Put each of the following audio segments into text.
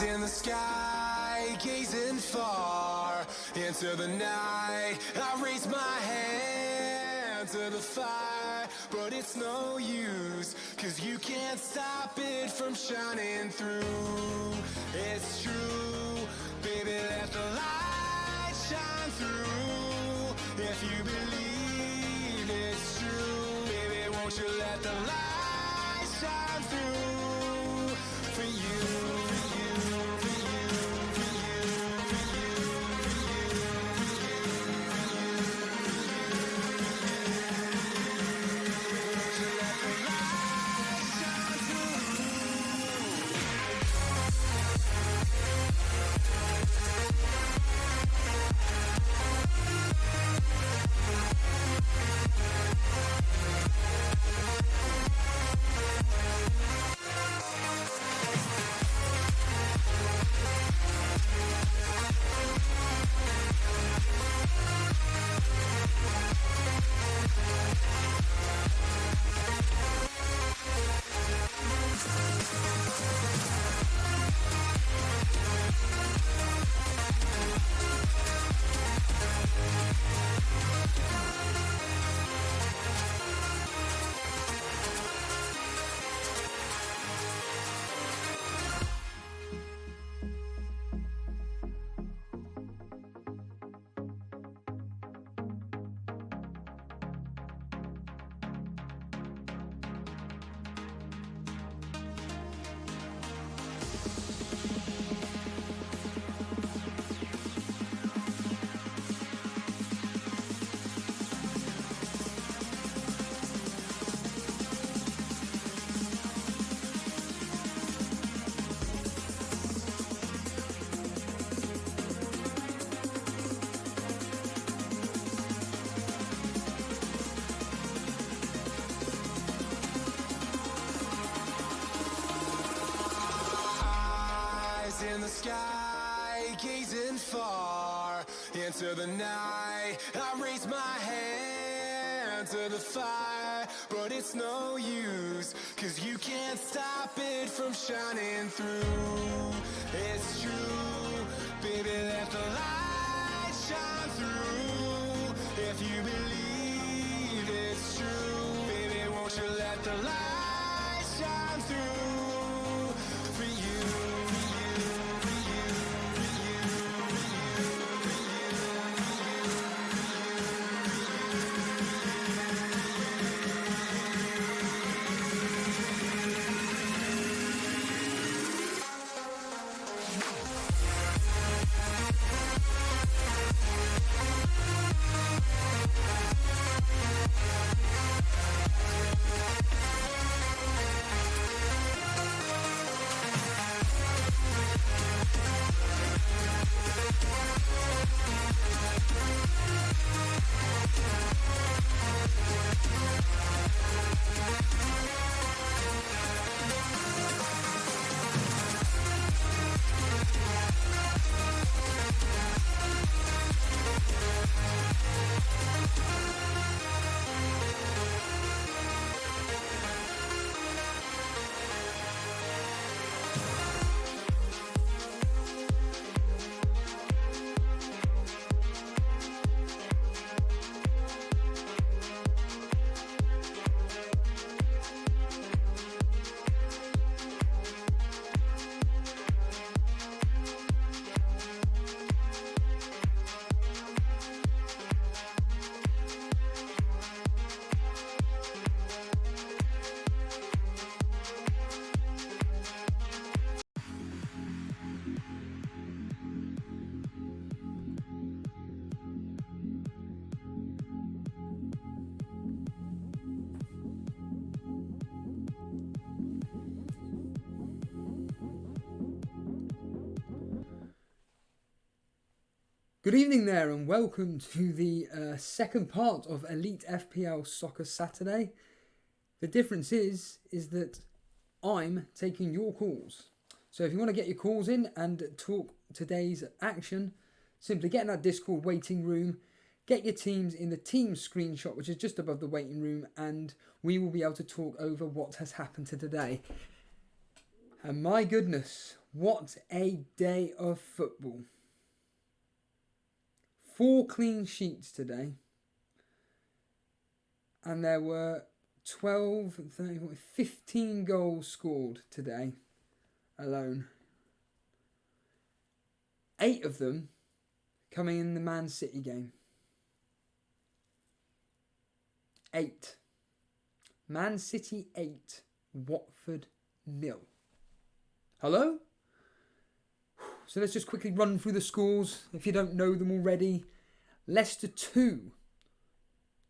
in the sky, gazing far into the night. I raise my hand to the fire, but it's no use, 'cause you can't stop it from shining through. It's true, baby, let the light shine through. If you believe it's true, baby, won't you let the light shine through for you, for you, for you, for you, for you, for you, won't you let the light shine through. In the sky, gazing far into the night. I raise my hand to the fire, but it's no use, 'cause you can't stop it from shining through. It's true, baby, let the light shine through. If you believe it's true, baby, won't you let the light shine through for you. Good evening there and welcome to the second part of Elite FPL Soccer Saturday. The difference is that I'm taking your calls. So if you want to get your calls in and talk today's action, simply get in that Discord waiting room, get your teams in the team screenshot, which is just above the waiting room, and we will be able to talk over what has happened to today. And my goodness, What a day of football. 4 clean sheets today. And there were 12, 13, 15 goals scored today alone. 8 of them coming in the Man City game. 8. Man City 8, Watford 0. Hello? So let's just quickly run through the scores if you don't know them already. Leicester 2,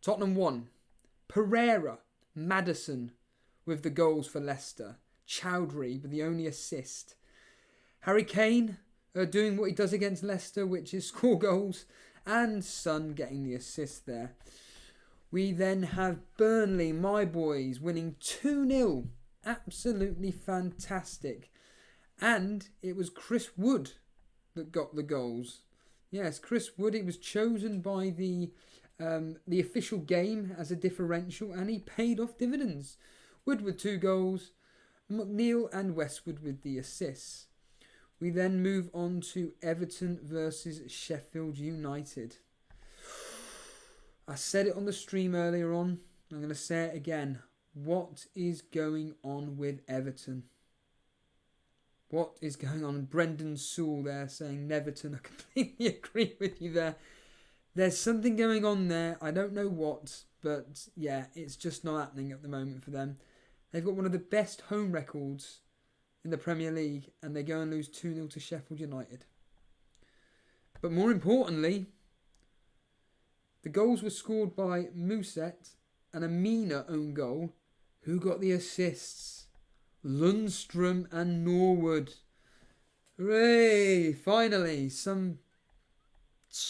Tottenham 1. Pereira, Maddison with the goals for Leicester. Chowdhury with the only assist. Harry Kane doing what he does against Leicester, which is score goals. And Son getting the assist there. We then have Burnley, my boys, winning 2-0. Absolutely fantastic. And it was Chris Wood that got the goals. Yes, Chris Wood. He was chosen by the official game as a differential, and he paid off dividends. Wood with 2 goals, McNeil and Westwood with the assists. We then move on to Everton versus Sheffield United. I said it on the stream earlier on. I'm going to say it again. What is going on with Everton? What is going on? Brendan Sewell there saying Neverton. I completely agree with you there. There's something going on there. I don't know what, but yeah, it's just not happening at the moment for them. They've got one of the best home records in the Premier League, and they go and lose 2-0 to Sheffield United. But more importantly, the goals were scored by Muset and a Mina own goal. Who got the assists? Lundstrom and Norwood. Hooray! Finally, some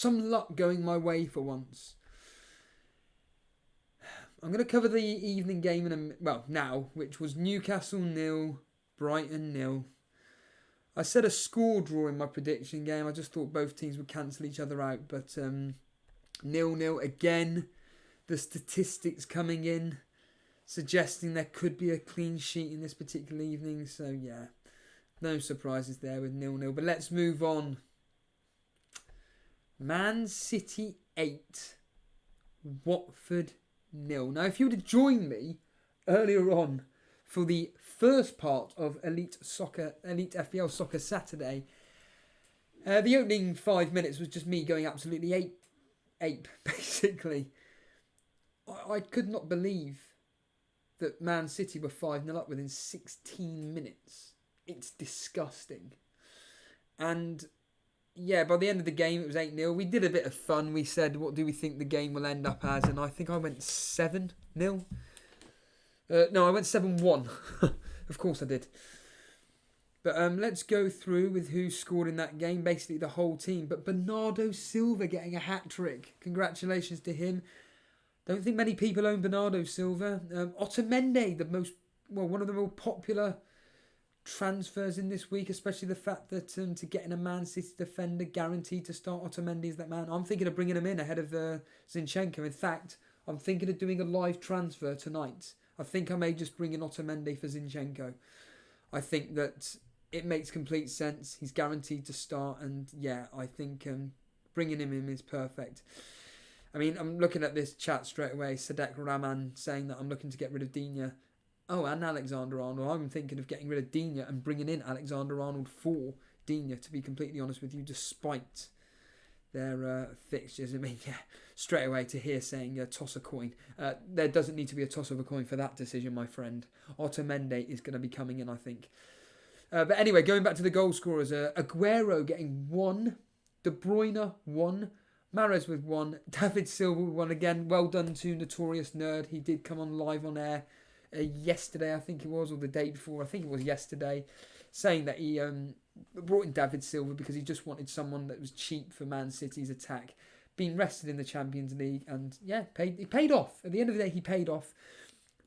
luck going my way for once. I'm going to cover the evening game now, which was Newcastle 0, Brighton 0. I said a score draw in my prediction game. I just thought both teams would cancel each other out, but 0-0 again. The statistics coming in suggesting there could be a clean sheet in this particular evening. So yeah, no surprises there with 0-0. But let's move on. Man City 8, Watford 0. Now, if you would have joined me earlier on for the first part of Elite FPL Soccer Saturday, the opening 5 minutes was just me going absolutely ape basically. I could not believe that Man City were 5-0 up within 16 minutes. It's disgusting. And yeah, by the end of the game, it was 8-0. We did a bit of fun. We said, what do we think the game will end up as? And I think I went 7-0. No, I went 7-1. Of course I did. But let's go through with who scored in that game. Basically, the whole team. But Bernardo Silva getting a hat-trick. Congratulations to him. Don't think many people own Bernardo Silva. Otamendi, one of the more popular transfers in this week, especially the fact that to getting a Man City defender guaranteed to start, Otamendi is that man. I'm thinking of bringing him in ahead of Zinchenko. In fact, I'm thinking of doing a live transfer tonight. I think I may just bring in Otamendi for Zinchenko. I think that it makes complete sense. He's guaranteed to start, and yeah, I think bringing him in is perfect. I mean, I'm looking at this chat straight away. Sadek Rahman saying that I'm looking to get rid of Digne. Oh, and Alexander-Arnold. I'm thinking of getting rid of Digne and bringing in Alexander-Arnold for Digne, to be completely honest with you, despite their fixtures. I mean, yeah, straight away to hear saying toss a coin. There doesn't need to be a toss of a coin for that decision, my friend. Otamendi is going to be coming in, I think. But anyway, going back to the goal scorers. Aguero getting 1. De Bruyne 1. Mahrez with 1. David Silva with 1 again. Well done to Notorious Nerd. He did come on live on air yesterday, I think it was, or the day before. I think it was yesterday, saying that he brought in David Silva because he just wanted someone that was cheap for Man City's attack. Being rested in the Champions League, and yeah, he paid off. At the end of the day, he paid off.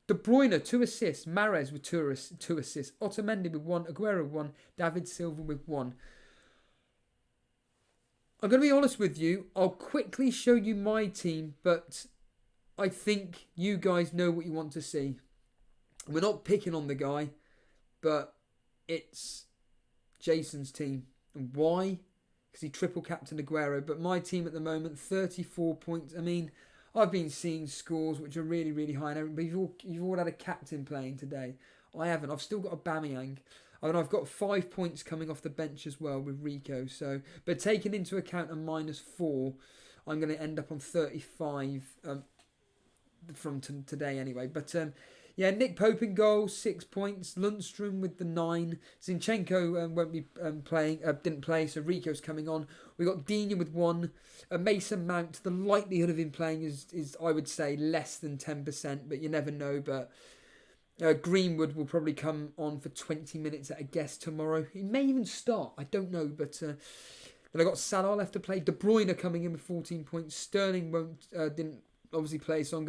De Bruyne, 2 assists. Mahrez with 2 assists. Otamendi with 1. Aguero with 1. David Silva with 1. I'm going to be honest with you. I'll quickly show you my team, but I think you guys know what you want to see. We're not picking on the guy, but it's Jason's team. And why? Because he triple captained Aguero. But my team at the moment, 34 points. I mean, I've been seeing scores which are really, really high. But you've all had a captain playing today. I haven't. I've still got a Aubameyang. And I've got 5 points coming off the bench as well with Rico. So, but taking into account a -4, I'm going to end up on 35 from today anyway. But yeah, Nick Pope in goal, 6 points. Lundstrom with the 9. Zinchenko won't be playing, didn't play, so Rico's coming on. We got Digne with 1. Mason Mount, the likelihood of him playing is I would say less than 10%, but you never know. But Greenwood will probably come on for 20 minutes at a guess tomorrow. He may even start, I don't know. But I got Salah left to play. De Bruyne coming in with 14 points. Sterling didn't obviously play, so I'm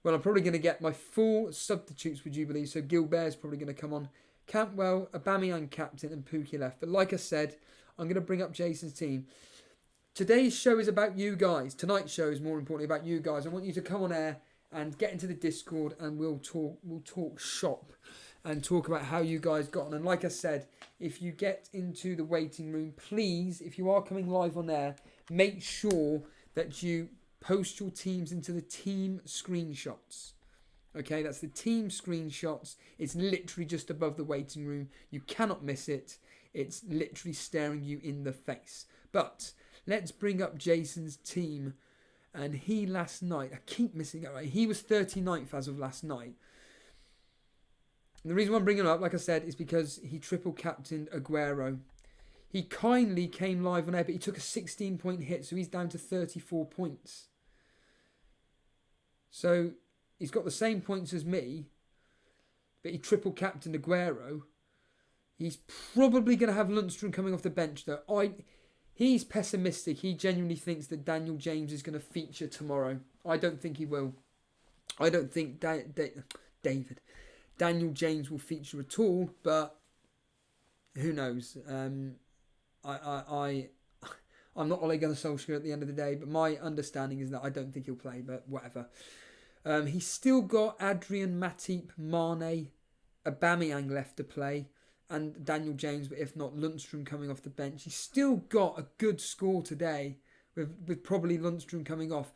probably going to get my full substitutes, would you believe? So Gilbert's probably going to come on. Campbell, Aubameyang captain, and Pookie left. But like I said, I'm going to bring up Jason's team. Today's show is about you guys. Tonight's show is more importantly about you guys. I want you to come on air and get into the Discord, and we'll talk shop and talk about how you guys got on. And like I said, if you get into the waiting room, please, if you are coming live on air, make sure that you post your teams into the team screenshots. Okay, that's the team screenshots. It's literally just above the waiting room. You cannot miss it. It's literally staring you in the face. But let's bring up Jason's team. And he last night, I keep missing it, right? He was 39th as of last night. And the reason why I'm bringing him up, like I said, is because he triple captained Aguero. He kindly came live on air, but he took a 16-point hit, so he's down to 34 points. So he's got the same points as me, but he triple captained Aguero. He's probably going to have Lundstrom coming off the bench, though. He's pessimistic. He genuinely thinks that Daniel James is going to feature tomorrow. I don't think he will. I don't think Daniel James will feature at all, but who knows? I'm not Ole Gunnar Solskjaer at the end of the day, but my understanding is that I don't think he'll play, but whatever. He's still got Adrian, Matip, Mane, Aubameyang left to play, and Daniel James, but if not, Lundstrom coming off the bench. He's still got a good score today, with probably Lundstrom coming off.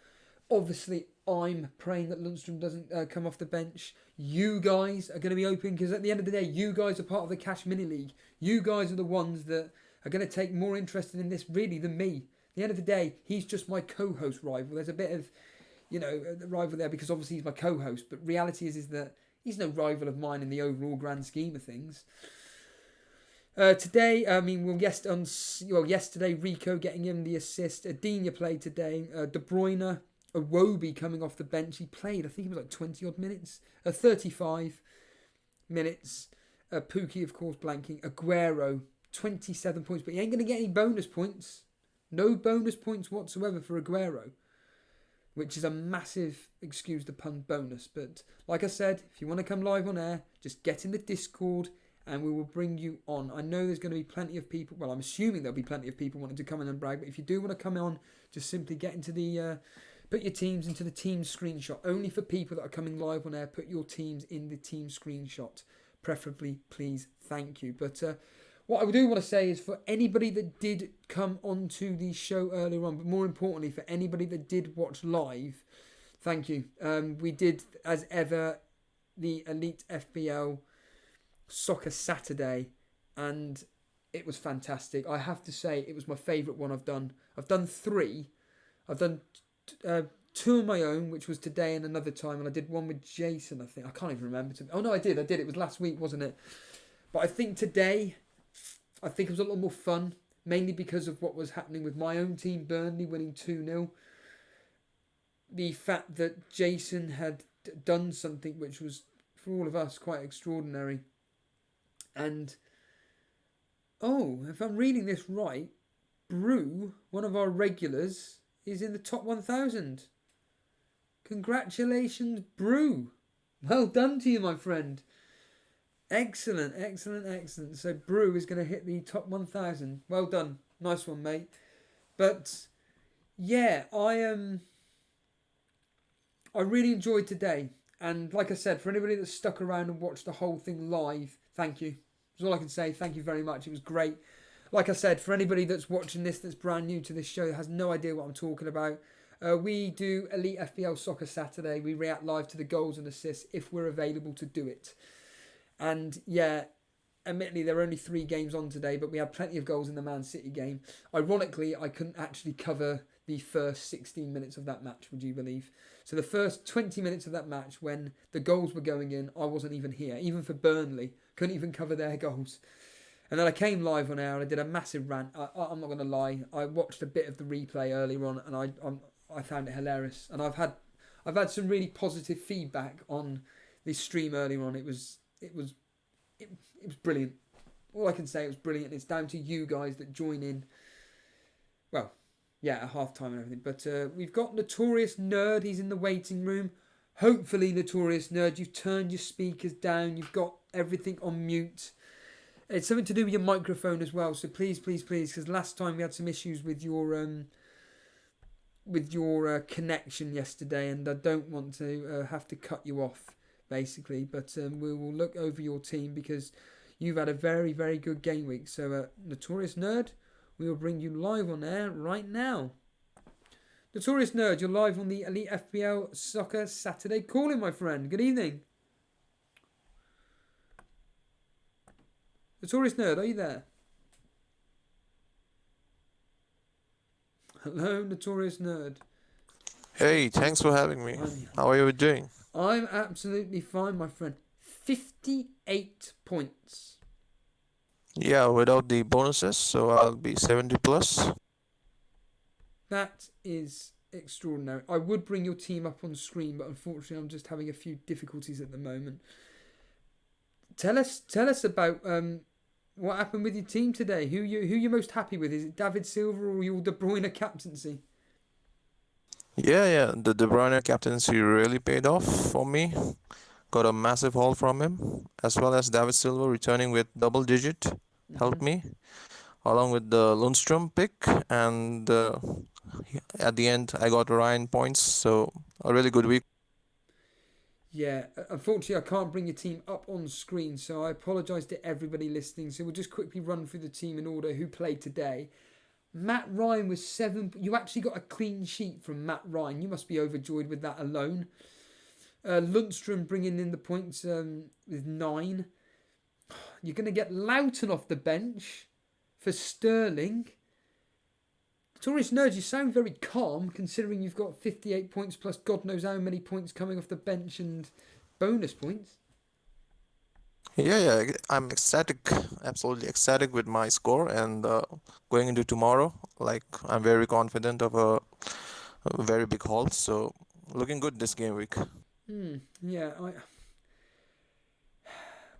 Obviously, I'm praying that Lundstrom doesn't come off the bench. You guys are going to be open, because at the end of the day, you guys are part of the Cash Mini League. You guys are the ones that are going to take more interest in this, really, than me. At the end of the day, he's just my co-host rival. There's a bit of, rival there, because obviously he's my co-host. But reality is that he's no rival of mine in the overall grand scheme of things. Today, yesterday, Rico getting him the assist. Digne played today. De Bruyne, Iwobi coming off the bench. He played, I think it was like 20 odd minutes. 35 minutes. Pookie, of course, blanking. Aguero, 27 points. But he ain't going to get any bonus points. No bonus points whatsoever for Aguero. Which is a massive, excuse the pun, bonus. But like I said, if you want to come live on air, just get in the Discord and we will bring you on. I know there's going to be plenty of people. Well, I'm assuming there'll be plenty of people wanting to come in and brag. But if you do want to come on, just simply get into the... put your teams into the team screenshot. Only for people that are coming live on air, put your teams in the team screenshot. Preferably, please. Thank you. But what I do want to say is for anybody that did come onto the show earlier on, but more importantly, for anybody that did watch live, thank you. We did, as ever, the Elite FPL Soccer Saturday, and it was fantastic. I have to say, it was my favourite one I've done. I've done 3. I've done 2 on my own, which was today and another time, and I did one with Jason, I think. I can't even remember. Oh, no, I did. It was last week, wasn't it? But I think today, it was a lot more fun, mainly because of what was happening with my own team, Burnley, winning 2-0. The fact that Jason had done something which was, for all of us, quite extraordinary. And, if I'm reading this right, Brew, one of our regulars, is in the top 1,000. Congratulations, Brew. Well done to you, my friend. Excellent, excellent, excellent. So Brew is going to hit the top 1,000. Well done. Nice one, mate. But, yeah, I really enjoyed today. And like I said, for anybody that stuck around and watched the whole thing live, thank you. That's all I can say. Thank you very much. It was great. Like I said, for anybody that's watching this that's brand new to this show, has no idea what I'm talking about, we do Elite FPL Soccer Saturday. We react live to the goals and assists if we're available to do it. And yeah, admittedly, there are only 3 games on today, but we had plenty of goals in the Man City game. Ironically, I couldn't actually cover the first 16 minutes of that match, would you believe? So the first 20 minutes of that match, when the goals were going in, I wasn't even here. Even for Burnley, couldn't even cover their goals. And then I came live on air and I did a massive rant. I'm not going to lie. I watched a bit of the replay earlier on and I found it hilarious. And I've had some really positive feedback on this stream earlier on. It was brilliant. All I can say, it was brilliant. It's down to you guys that join in. Well, yeah, at half time and everything. But we've got Notorious Nerd. He's in the waiting room. Hopefully, Notorious Nerd, you've turned your speakers down. You've got everything on mute. It's something to do with your microphone as well. So please, because last time we had some issues with your connection yesterday, and I don't want to have to cut you off, basically. But we will look over your team because you've had a very, very good game week. So Notorious Nerd, we will bring you live on air right now. Notorious Nerd, you're live on the Elite FPL Soccer Saturday calling, my friend. Good evening. Notorious Nerd, are you there? Hello, Notorious Nerd. Hey, thanks for having me. How are you doing? I'm absolutely fine, my friend. 58 points. Yeah, without the bonuses, so I'll be 70 plus. That is extraordinary. I would bring your team up on screen, but unfortunately I'm just having a few difficulties at the moment. Tell us about what happened with your team today. Who you most happy with? Is it David Silva or your De Bruyne captaincy? Yeah, the Bruyne captaincy really paid off for me. Got a massive haul from him, as well as David Silva returning with double digit helped me, along with the Lundstrom pick, and at the end I got Ryan points, so a really good week. Yeah, unfortunately I can't bring your team up on screen, so I apologise to everybody listening. So we'll just quickly run through the team in order who played today. Matt Ryan was 7. You actually got a clean sheet from Matt Ryan. You must be overjoyed with that alone. Lundstrom bringing in the points with 9. You're going to get Loughton off the bench for Sterling. Notorious Nerds, you sound very calm considering you've got 58 points plus God knows how many points coming off the bench and bonus points. Yeah, I'm ecstatic, absolutely ecstatic with my score, and going into tomorrow, like I'm very confident of a very big haul, so looking good this game week. Yeah,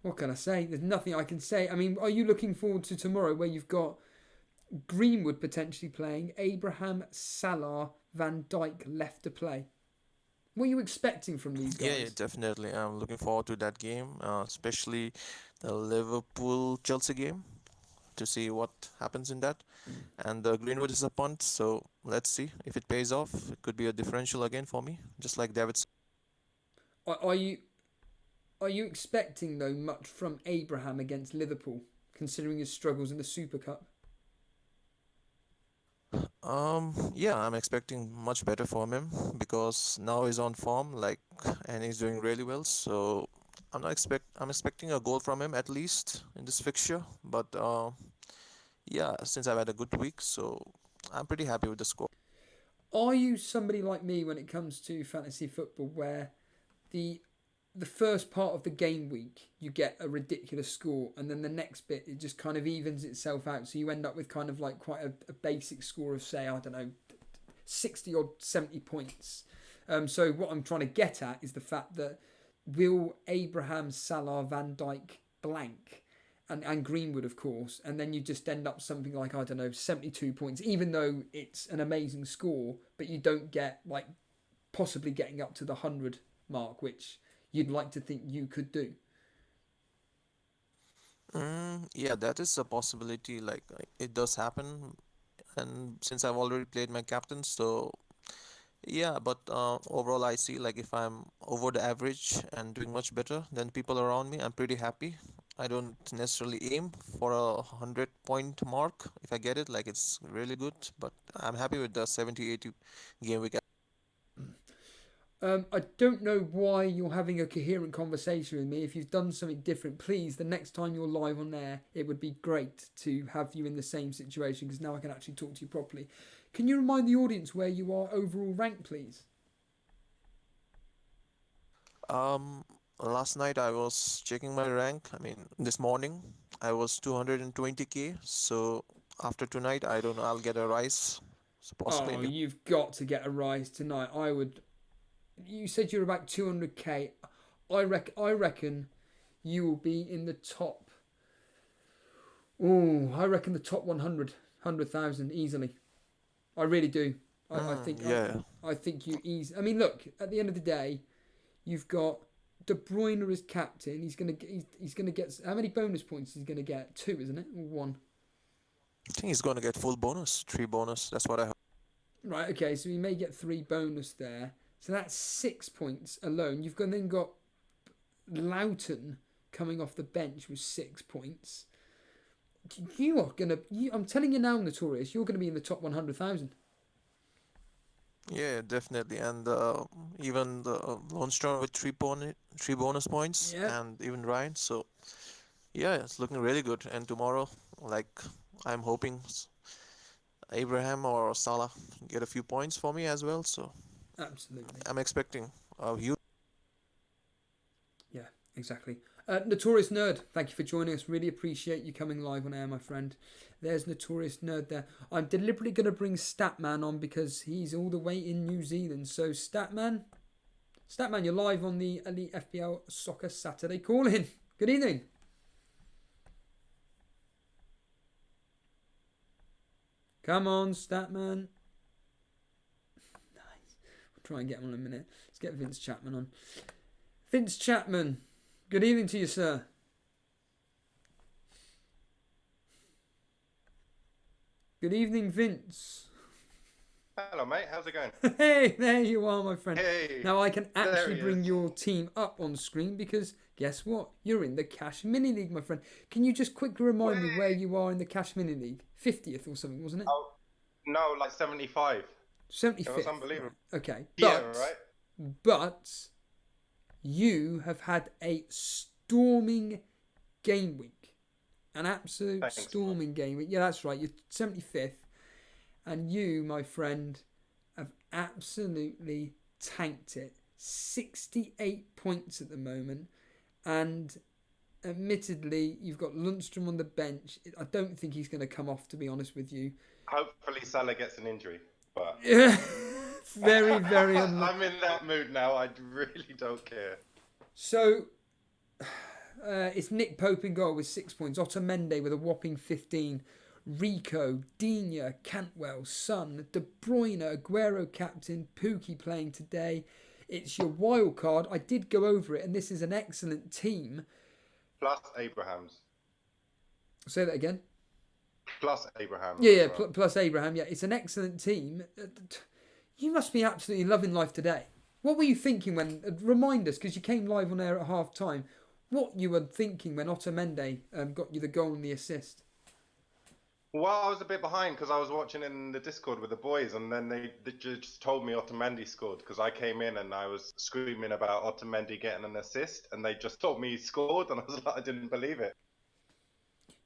what can I say? There's nothing I can say. I mean, are you looking forward to tomorrow where you've got Greenwood potentially playing, Abraham, Salah, Van Dijk left to play? What are you expecting from these guys? Yeah, definitely. I'm looking forward to that game, especially the Liverpool-Chelsea game, to see what happens in that. And Greenwood is a punt, so let's see if it pays off. It could be a differential again for me, just like David's. Are you expecting though much from Abraham against Liverpool, considering his struggles in the Super Cup? Yeah, I'm expecting much better from him because now he's on form, and he's doing really well. So I'm expecting a goal from him at least in this fixture. But yeah, since I've had a good week, so I'm pretty happy with the score. Are you somebody like me when it comes to fantasy football, where the first part of the game week you get a ridiculous score, and then the next bit it just kind of evens itself out, so you end up with kind of like quite a basic score of, say, I don't know, 60 or 70 points. So what I'm trying to get at is the fact that will Abraham, Salah, Van Dijk blank, and Greenwood, of course, and then you just end up something like, I don't know, 72 points, even though it's an amazing score, but you don't get like possibly getting up to the 100 mark, which you'd like to think you could do. Yeah, that is a possibility. Like it does happen, and since I've already played my captain, so yeah. But overall, I see like if I'm over the average and doing much better than people around me, I'm pretty happy. I don't necessarily aim for a 100-point mark. If I get it, like it's really good. But I'm happy with the 70, 80 game week. I don't know why you're having a coherent conversation with me. If you've done something different, please, the next time you're live on air, it would be great to have you in the same situation because now I can actually talk to you properly. Can you remind the audience where you are overall ranked, please? Last night I was checking my rank. I mean, this morning I was 220k. So after tonight, I don't know. I'll get a rise. So possibly. Oh, you've got to get a rise tonight. I would. You said you're about 200k. I reckon you will be in the top. Oh, I reckon the top 100,000 easily. I really do. I think. Yeah. I think you easy. I mean, look. At the end of the day, you've got De Bruyne as captain. He's gonna get how many bonus points? He's gonna get 2, isn't it? Or 1. I think he's gonna get full bonus, 3 bonus. That's what I heard. Right. Okay. So he may get 3 bonus there. So that's 6 points alone. You've then got Loughton coming off the bench with 6 points. You are gonna. I'm telling you now, Notorious. You're gonna be in the top 100,000. Yeah, definitely. And even the Lundstrom with 3 bonus points, Yeah. and even Ryan. So yeah, it's looking really good. And tomorrow, like I'm hoping Abraham or Salah get a few points for me as well. So Absolutely. I'm expecting a huge. Yeah. Exactly. Notorious Nerd, thank you for joining us. Really appreciate you coming live on air, my friend. There's Notorious Nerd there. I'm deliberately going to bring Statman on because he's all the way in New Zealand. So Statman, you're live on the Elite FPL Soccer Saturday call-in. Good evening. Come on, Statman. Nice. We'll try and get him on in a minute. Let's get Vince Chapman on. Vince Chapman. Good evening to you, sir. Good evening, Vince. Hello, mate. How's it going? Hey, there you are, my friend. Hey. Now I can actually bring is. your team up on screen because guess what? You're in the Cash Mini League, my friend. Can you just quickly remind me where you are in the Cash Mini League? 50th or something, wasn't it? Oh, no, like 75. 75th. It was unbelievable. Okay. Yeah, right? But you have had a storming game week. An absolute Thanks. storming game week. Yeah, that's right. You're 75th. And you, my friend, have absolutely tanked it. 68 points at the moment. And admittedly, you've got Lundstrom on the bench. I don't think he's going to come off, to be honest with you. Hopefully Salah gets an injury. But very, very unlucky. I'm in that mood now. I really don't care. So, it's Nick Pope in goal with 6 points. Otamendi with a whopping 15. Rico, Digne, Cantwell, Son, De Bruyne, Aguero captain, Pookie playing today. It's your wild card. I did go over it, and this is an excellent team. Plus Abraham's. Say that again. Plus Abraham. Yeah, plus Abraham. Yeah, it's an excellent team. You must be absolutely loving life today. What were you thinking when? Remind us, because you came live on air at half time. What you were thinking when Otamendi got you the goal and the assist? Well, I was a bit behind because I was watching in the Discord with the boys, and then they just told me Otamendi scored because I came in and I was screaming about Otamendi getting an assist, and they just told me he scored, and I was like, I didn't believe it.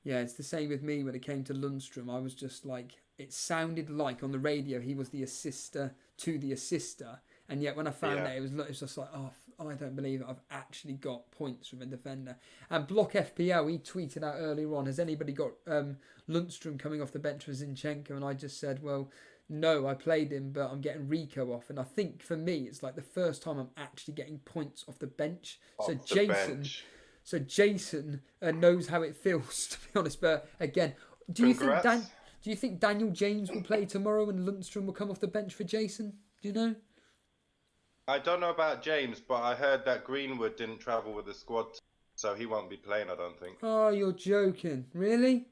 Yeah, it's the same with me when it came to Lundstrom. I was just like, it sounded like on the radio he was the assister to the assister, and yet when I found out it was just like, oh, I don't believe it. I've actually got points from a defender. And Block FPL, he tweeted out earlier on, has anybody got Lundstrom coming off the bench for Zinchenko? And I just said, well, no, I played him, but I'm getting Rico off. And I think for me, it's like the first time I'm actually getting points off the bench. So Jason knows how it feels, to be honest. But again, do you think Daniel James will play tomorrow and Lundstrom will come off the bench for Jason? Do you know? I don't know about James, but I heard that Greenwood didn't travel with the squad, so he won't be playing, I don't think. Oh, you're joking. Really?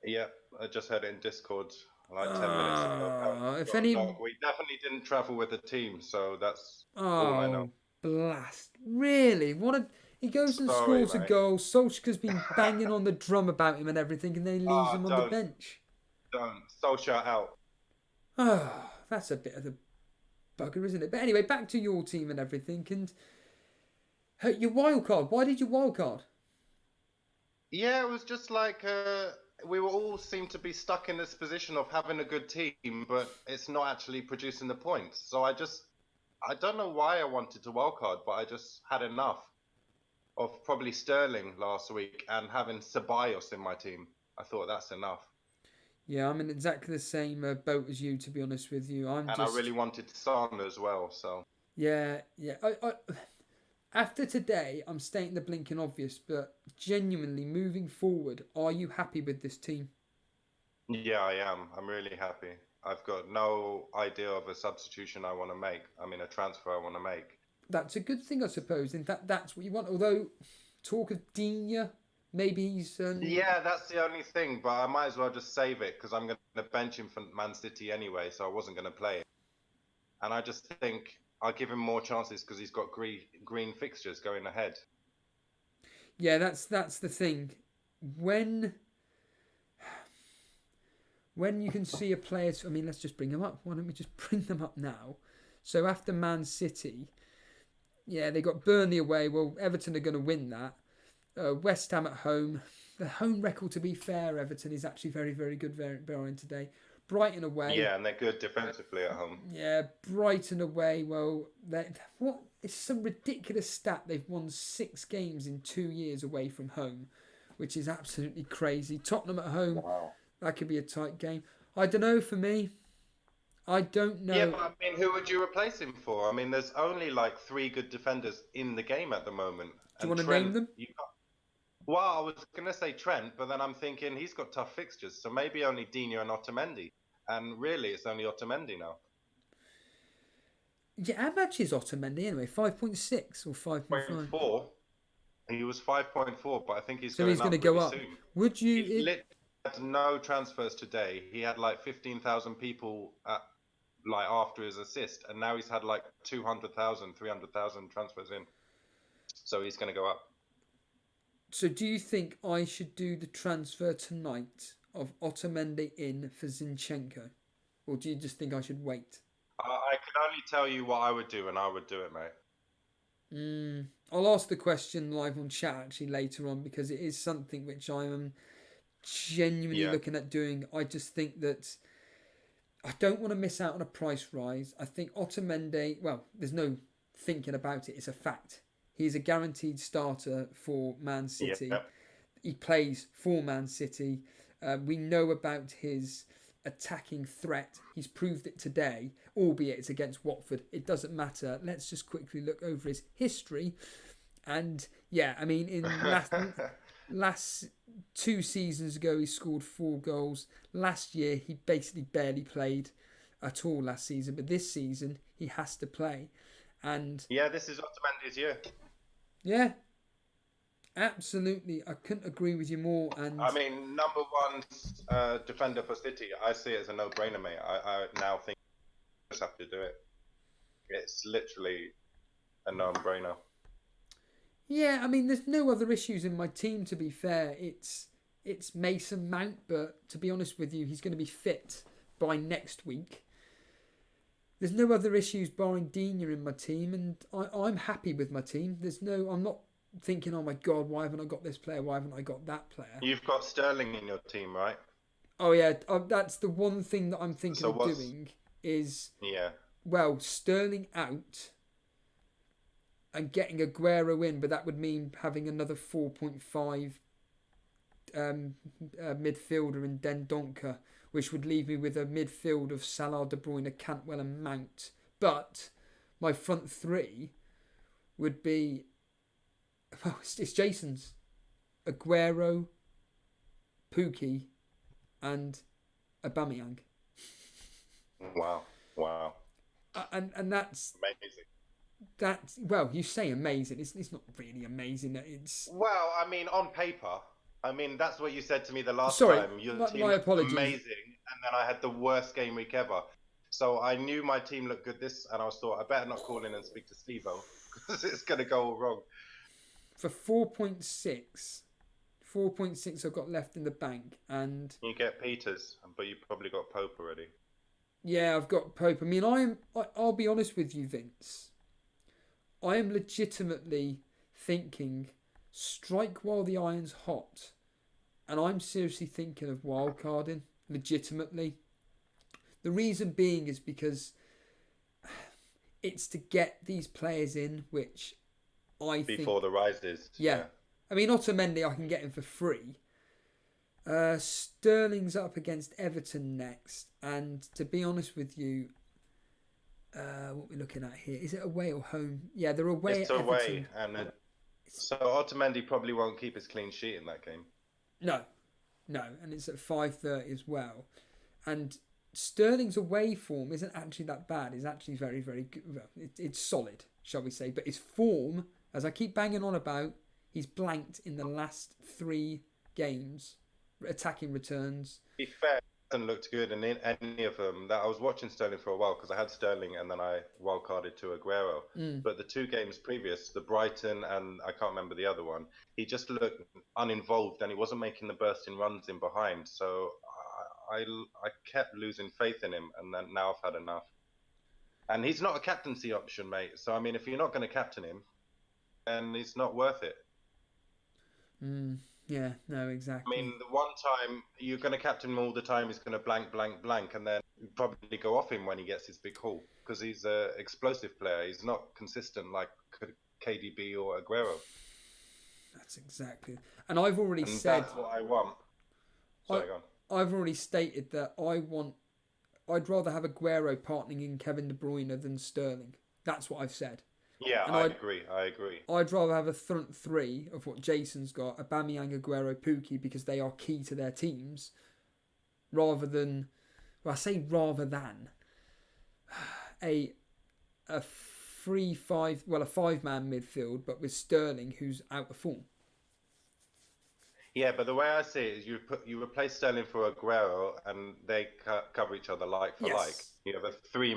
Yeah, I just heard it in Discord like 10 minutes ago. We definitely didn't travel with the team, so that's all I know. Blast. Really? He goes and Sorry, scores a mate. goal. Solskjaer's been banging on the drum about him and everything, and then he leaves him on the bench. Don't. Solskjaer out. Oh, that's a bit of the bugger, isn't it? But anyway, back to your team and everything. And your wild card. Why did you wild card? Yeah, it was just like we were all seem to be stuck in this position of having a good team, but it's not actually producing the points. So I don't know why I wanted to wildcard, but I just had enough of probably Sterling last week and having Ceballos in my team. I thought that's enough. Yeah, I'm in exactly the same boat as you, to be honest with you. I really wanted Son as well, so... Yeah. After today, I'm stating the blinking obvious, but genuinely, moving forward, are you happy with this team? Yeah, I am. I'm really happy. I've got no idea of a substitution I want to make. I mean, a transfer I want to make. That's a good thing, I suppose. In fact, that's what you want. Although, talk of Digne, maybe he's... Yeah, that's the only thing, but I might as well just save it because I'm going to bench him for Man City anyway, so I wasn't going to play it. And I just think I'll give him more chances because he's got green fixtures going ahead. Yeah, that's the thing. When you can see a player... I mean, let's just bring them up. Why don't we just bring them up now? So after Man City... Yeah, they got Burnley away. Well, Everton are going to win that. West Ham at home. The home record, to be fair, Everton is actually very, very good bearing today. Brighton away. Yeah, and they're good defensively at home. Yeah, Brighton away. Well, it's some ridiculous stat. They've won 6 games in 2 years away from home, which is absolutely crazy. Tottenham at home. Wow. That could be a tight game. I don't know for me. I don't know. Yeah, but I mean, who would you replace him for? I mean, there's only like 3 good defenders in the game at the moment. Do you want to name them? Well, I was going to say Trent, but then I'm thinking he's got tough fixtures, so maybe only Digne and Otamendi. And really, it's only Otamendi now. Yeah, how much is Otamendi anyway? 5.6 or 5.5? 5.4. He was 5.4, but I think he's going to go up. Soon. Would you? He had no transfers today. He had like 15,000 people after his assist, and now he's had like 200,000, 300,000 transfers in. So he's going to go up. So do you think I should do the transfer tonight of Otamendi in for Zinchenko? Or do you just think I should wait? I can only tell you what I would do, and I would do it, mate. I'll ask the question live on chat actually later on, because it is something which I am genuinely looking at doing. I just think that I don't want to miss out on a price rise. I think Otamendi, well, there's no thinking about it. It's a fact. He's a guaranteed starter for Man City. Yeah. He plays for Man City. We know about his attacking threat. He's proved it today, albeit it's against Watford. It doesn't matter. Let's just quickly look over his history. And yeah, I mean, in last 2 seasons ago, he scored 4 goals. Last year, he basically barely played at all last season. But this season, he has to play. And yeah, this is Otamendi's year. Yeah, absolutely. I couldn't agree with you more. And I mean, number 1 defender for City, I see it as a no-brainer, mate. I now think you just have to do it. It's literally a no-brainer. Yeah, I mean, there's no other issues in my team, to be fair. It's Mason Mount, but to be honest with you, he's going to be fit by next week. There's no other issues barring Digne in my team, and I'm happy with my team. I'm not thinking, oh my God, why haven't I got this player? Why haven't I got that player? You've got Sterling in your team, right? Oh yeah, that's the one thing that I'm thinking of doing is, well, Sterling out and getting Aguero in, but that would mean having another 4.5 midfielder in Dendoncker, which would leave me with a midfield of Salah, De Bruyne, Cantwell and Mount. But my front 3 would be... Well, it's Jason's. Aguero, Pukki and Aubameyang. Wow. And that's... amazing. That's... Well, you say amazing. It's not really amazing. It's... Well, I mean, on paper... I mean, that's what you said to me the last time. Your team my apologies. Amazing, and then I had the worst game week ever. So I knew my team looked good and I thought, I better not call in and speak to Steve-O, because it's going to go all wrong. for 4.6 I've got left in the bank, and You get Peters, but you probably got Pope already. yeah, I've got Pope. I mean, I'll be honest with you, Vince. I am legitimately thinking strike while the iron's hot, and I'm seriously thinking of wildcarding. Legitimately, the reason being is because it's to get these players in, which I think Before the rises. Yeah. I mean, Otamendi, I can get him for free. Sterling's up against Everton next. And to be honest with you, what we're looking at here, is it away or home? Yeah, they're away It's at away. Everton. And so Otamendi probably won't keep his clean sheet in that game. No. And it's at 5:30 as well. And Sterling's away form isn't actually that bad. It's actually very, very good. Well, it's solid, shall we say. But his form, as I keep banging on about, he's blanked in the last 3 games, attacking returns. To be fair, hasn't looked good in any of them. That I was watching Sterling for a while because I had Sterling and then I wildcarded to Aguero. But the 2 games previous, the Brighton and I can't remember the other one, he just looked uninvolved and he wasn't making the bursting runs in behind. So I kept losing faith in him, and then now I've had enough. And he's not a captaincy option, mate. So I mean, if you're not going to captain him, then it's not worth it. Yeah, no, exactly. I mean, the one time you're going to captain him all the time, he's going to blank, and then probably go off him when he gets his big haul because he's an explosive player. He's not consistent like KDB or Aguero. That's exactly. And I've already said that's what I want. Sorry, go on. I've already stated that I'd rather have Aguero partnering in Kevin De Bruyne than Sterling. That's what I've said. Yeah, and I agree. I'd rather have a front 3 of what Jason's got, Aubameyang, Aguero, Pukki, because they are key to their teams, rather than, well, I say rather than, a 3-5, well, a 5-man midfield, but with Sterling, who's out of form. Yeah, but the way I see it is you replace Sterling for Aguero, and they cover each other like for like. You have a three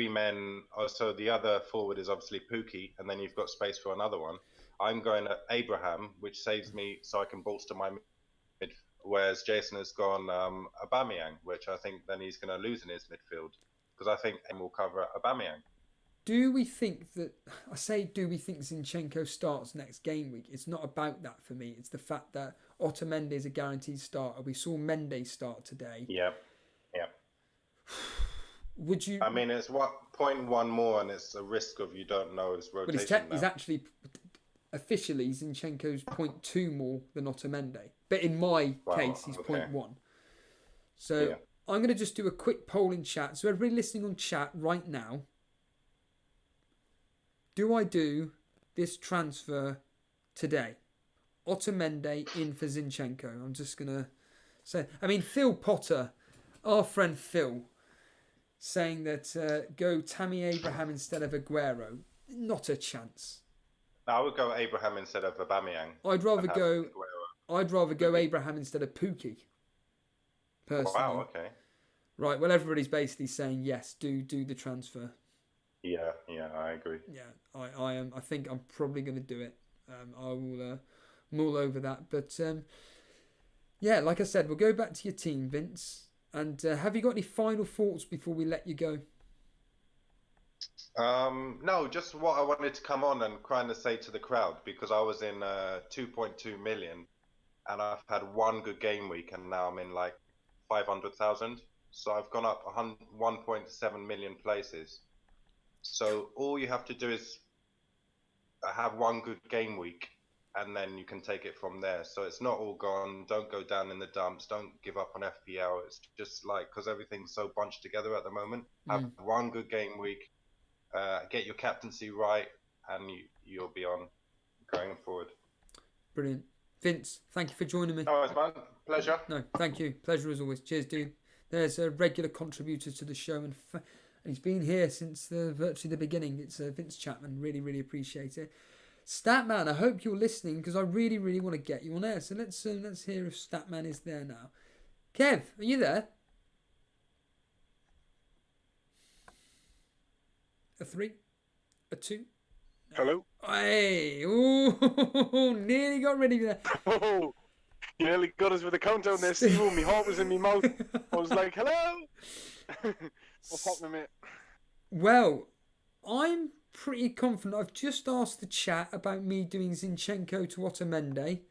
men. So the other forward is obviously Pukki, and then you've got space for another one. I'm going at Abraham, which saves me so I can bolster my mid. Whereas Jason has gone Aubameyang, which I think then he's going to lose in his midfield because I think M will cover Aubameyang. Do we think Zinchenko starts next game week? It's not about that for me. It's the fact that Otamendi is a guaranteed starter. We saw Mendes start today. Yeah. Would you? I mean, it's 0.1 more, and it's a risk of you don't know his rotation. But he's actually officially Zinchenko's 0.2 more than Otamendi. But in my case, he's 0.1. So I'm going to just do a quick poll in chat. So everybody listening on chat right now, do I do this transfer today? Otamendi in for Zinchenko. I'm just going to say... I mean, Phil Potter, our friend Phil, saying that go Tammy Abraham instead of Aguero. Not a chance. I would go Abraham instead of Aubameyang. I'd rather go Abraham instead of Pukki. Personally. Wow, okay. Right, well, everybody's basically saying yes, do the transfer. Yeah, I agree. Yeah, I am. I think I'm probably going to do it. I will mull over that. But yeah, like I said, we'll go back to your team, Vince. And have you got any final thoughts before we let you go? No, just what I wanted to come on and kind of say to the crowd, because I was in 2.2 million and I've had one good game week and now I'm in like 500,000. So I've gone up 1.7 million places. So all you have to do is have one good game week and then you can take it from there. So it's not all gone. Don't go down in the dumps. Don't give up on FPL. It's just like, because everything's so bunched together at the moment. Have one good game week, get your captaincy right, and you'll be on going forward. Brilliant. Vince, thank you for joining me. No worries, man. Pleasure. No, thank you. Pleasure as always. Cheers, dude. There's a regular contributor to the show, and he's been here since virtually the beginning. It's Vince Chapman. Really, really appreciate it. Statman, I hope you're listening because I really, really want to get you on air. So let's hear if Statman is there now. Kev, are you there? A 3? A 2? Hello? Hey, ooh, nearly got rid of you there. Oh, you nearly got us with a countdown there, Steve. My heart was in my mouth. I was like, hello? What's happening, mate? Well, I'm pretty confident. I've just asked the chat about me doing Zinchenko to Otamendi.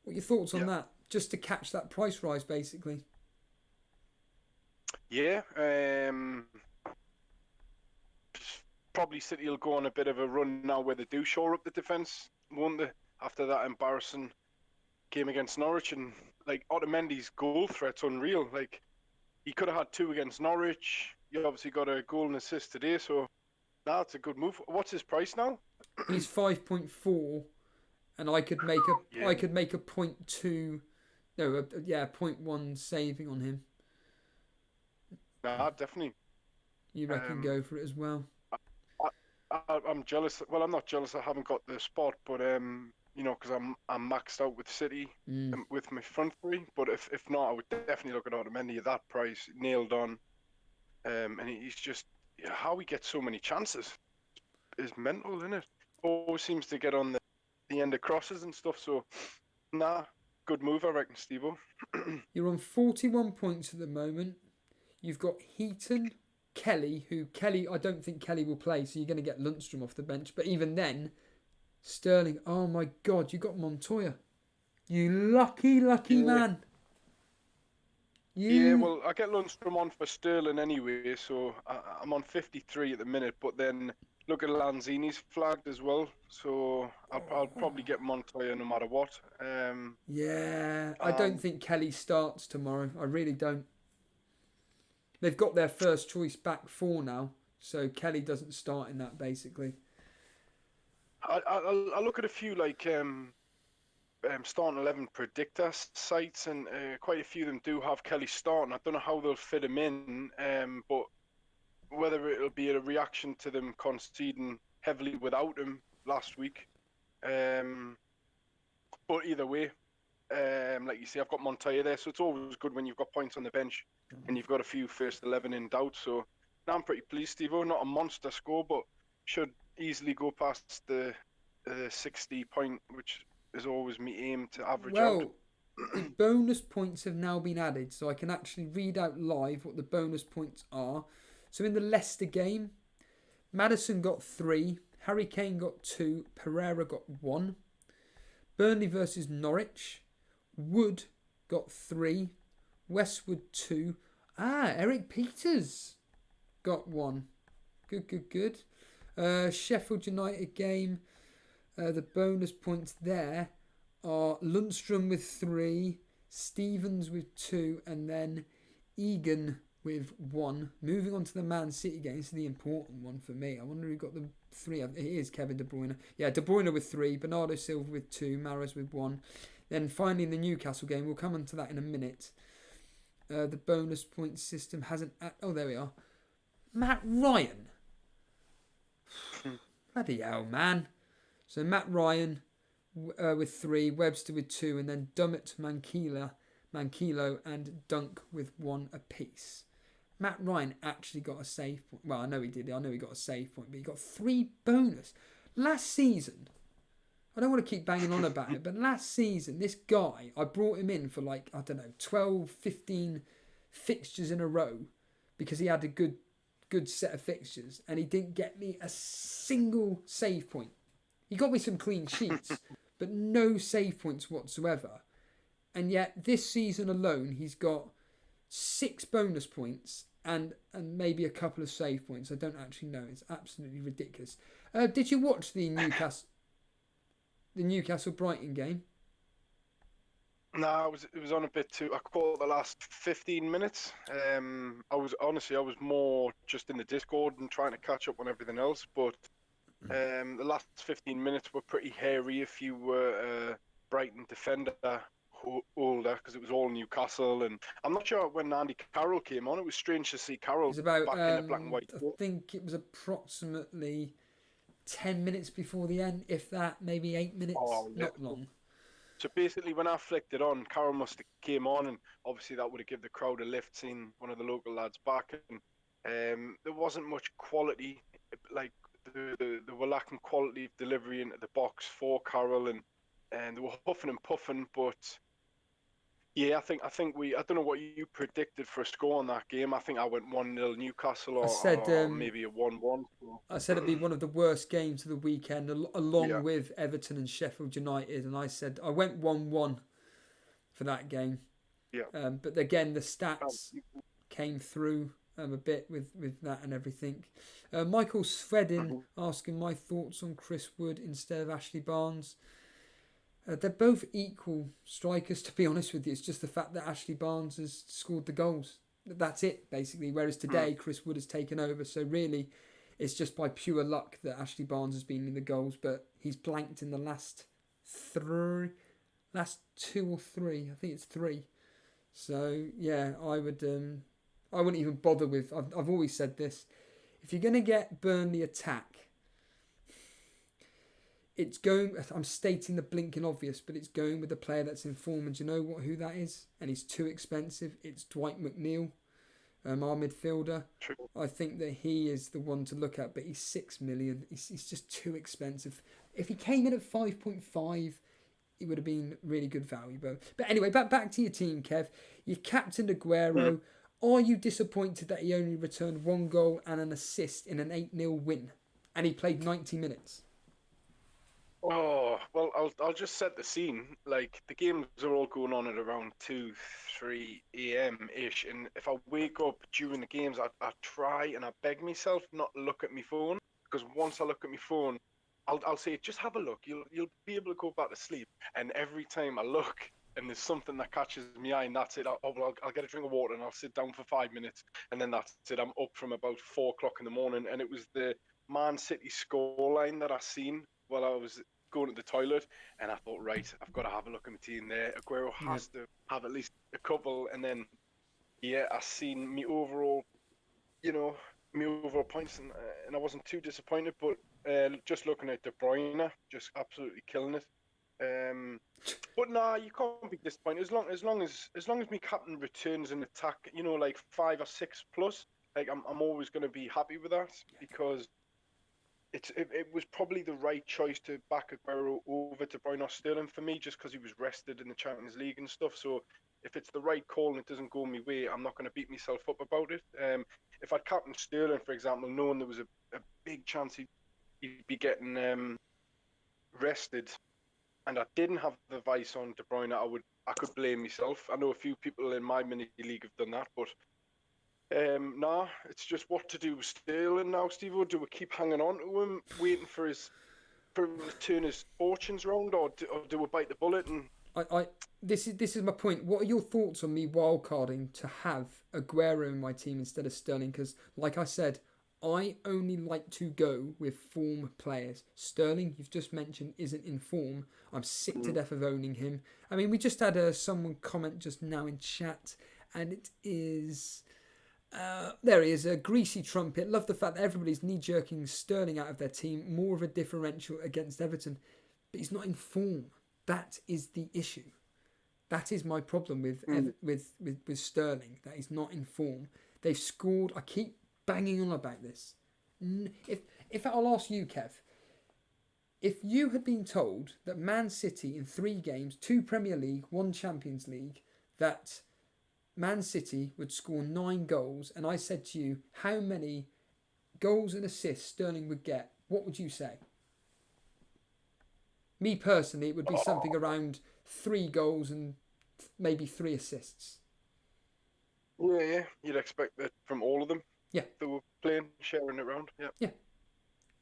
What are your thoughts on that? Just to catch that price rise, basically. Yeah, probably City will go on a bit of a run now where they do shore up the defence, won't they? After that embarrassing game against Norwich, and like Otamendi's goal threat's unreal. Like he could have had 2 against Norwich. You obviously got a goal and assist today, so that's a good move. What's his price now? He's 5.4, and I could make a I could make a 0.2, no, yeah, 0.1 saving on him. Nah, definitely. You reckon go for it as well? I'm jealous. Well, I'm not jealous. I haven't got the spot, but you know, because I'm maxed out with City with my front three. But if not, I would definitely look at Otamendi at that price, nailed on. And he's just how he gets so many chances is mental, isn't it? Always seems to get on the end of crosses and stuff. So, nah, good move, I reckon, Steve-O. You're on 41 points at the moment. You've got Heaton, Kelly, I don't think Kelly will play, so you're going to get Lundstrom off the bench. But even then, Sterling, oh my God, you got Montoya. You lucky man. Yeah, well, I get Lundstrom on for Sterling anyway, so I'm on 53 at the minute, but then look at Lanzini's flagged as well, so I'll probably get Montoya no matter what. Yeah, I don't think Kelly starts tomorrow. I really don't. They've got their first choice back 4 now, so Kelly doesn't start in that, basically. I look at a few like starting 11 predictor sites, and quite a few of them do have Kelly starting. I don't know how they'll fit him in, but whether it'll be a reaction to them conceding heavily without him last week. But either way, like you say, I've got Montoya there, so it's always good when you've got points on the bench and you've got a few first 11 in doubt. So now I'm pretty pleased, Steve-O. Not a monster score, but should easily go past the 60 point, which is always my aim to average out. The bonus points have now been added, so I can actually read out live what the bonus points are. So in the Leicester game, Maddison got 3, Harry Kane got 2, Pereira got 1. Burnley versus Norwich, Wood got 3, Westwood 2. Eric Peters got 1. Good. Sheffield United game, the bonus points there are Lundstrom with 3, Stevens with 2, and then Egan with 1. Moving on to the Man City game, it's the important one for me. I wonder who got the 3. It is Kevin De Bruyne. Yeah, De Bruyne with 3, Bernardo Silva with 2, Mahrez with 1. Then finally in the Newcastle game, we'll come on to that in a minute. The bonus point system hasn't... Oh, there we are. Matt Ryan. Bloody hell, man. So Matt Ryan with 3, Webster with 2, and then Dummett, Mankilo, and Dunk with 1 apiece. Matt Ryan actually got a save point. Well, I know he did. I know he got a save point, but he got 3 bonus. Last season, I don't want to keep banging on about it, but last season, this guy, I brought him in for 12, 15 fixtures in a row because he had a good set of fixtures, and he didn't get me a single save point. He got me some clean sheets, but no save points whatsoever. And yet, this season alone, he's got 6 bonus points and maybe a couple of save points. I don't actually know. It's absolutely ridiculous. Did you watch the Newcastle Brighton game? No, it was on a bit too. I caught the last 15 minutes. I was more just in the Discord and trying to catch up on everything else. But the last 15 minutes were pretty hairy if you were a Brighton defender older, because it was all Newcastle. And I'm not sure when Andy Carroll came on. It was strange to see Carroll back in the black and white. I think it was approximately 10 minutes before the end, if that, maybe 8 minutes, not long. So basically, when I flicked it on, Carroll must have came on, and obviously that would have given the crowd a lift, seeing one of the local lads back. And there wasn't much quality. Like they were lacking quality of delivery into the box for Carroll, and they were huffing and puffing. But yeah, I think I don't know what you predicted for a score on that game. I think I went 1-0 Newcastle, or maybe a 1-1. I said it'd be one of the worst games of the weekend, along with Everton and Sheffield United, and I went 1-1 for that game. Yeah. But again, the stats came through a bit with that and everything. Michael Svedin asking my thoughts on Chris Wood instead of Ashley Barnes. They're both equal strikers, to be honest with you. It's just the fact that Ashley Barnes has scored the goals. That's it, basically. Whereas today, Chris Wood has taken over. So really, it's just by pure luck that Ashley Barnes has been in the goals. But he's blanked in the last two or three. I think it's three. So yeah, I wouldn't even bother with. I've always said this. If you're going to get Burnley attack, it's going. I'm stating the blinking obvious, but it's going with a player that's in form. And do you know who that is? And he's too expensive. It's Dwight McNeil, our midfielder. True. I think that he is the one to look at, but he's 6 million. He's just too expensive. If he came in at 5.5, it would have been really good value. But anyway, back to your team, Kev. You captained Aguero. Are you disappointed that he only returned 1 goal and an assist in an 8-0 win? And he played 90 minutes. Oh, well, I'll just set the scene. Like, the games are all going on at around 2, 3 a.m.-ish. And if I wake up during the games, I try and I beg myself not to look at my phone. Because once I look at my phone, I'll say, just have a look. You'll be able to go back to sleep. And every time I look and there's something that catches my eye, and that's it. I'll get a drink of water and I'll sit down for 5 minutes. And then that's it. I'm up from about 4 o'clock in the morning. And it was the Man City scoreline that I seen while I was going to the toilet, and I thought, right, I've got to have a look at my team there. Aguero has to have at least a couple, and then I seen me overall, points, and I wasn't too disappointed. But just looking at De Bruyne, just absolutely killing it. But nah, you can't be disappointed as long as my captain returns an attack, like 5 or 6 plus. Like I'm always going to be happy with that, because it was probably the right choice to back Aguero over De Bruyne or Sterling for me, just because he was rested in the Champions League and stuff. So if it's the right call and it doesn't go my way, I'm not going to beat myself up about it. If I'd captained Sterling, for example, knowing there was a big chance he'd be getting rested, and I didn't have the vice on De Bruyne, I could blame myself. I know a few people in my mini league have done that, but it's just what to do with Sterling now, Steve. Do we keep hanging on to him, waiting for him to turn his fortunes round, or do we bite the bullet? And this is my point. What are your thoughts on me wildcarding to have Aguero in my team instead of Sterling? Because, like I said, I only like to go with form players. Sterling, you've just mentioned, isn't in form. I'm sick to death of owning him. I mean, we just had someone comment just now in chat, and it is... there he is, a greasy trumpet. Love the fact that everybody's knee-jerking Sterling out of their team. More of a differential against Everton. But he's not in form. That is the issue. That is my problem with Sterling. That he's not in form. They've scored. I keep banging on about this. If I'll ask you, Kev. If you had been told that Man City in 3 games, 2 Premier League, 1 Champions League, that Man City would score 9 goals, and I said to you how many goals and assists Sterling would get, what would you say? Me personally, it would be something around 3 goals and maybe 3 assists. Yeah, you'd expect that from all of them. Yeah. They were playing, sharing it around. Yeah.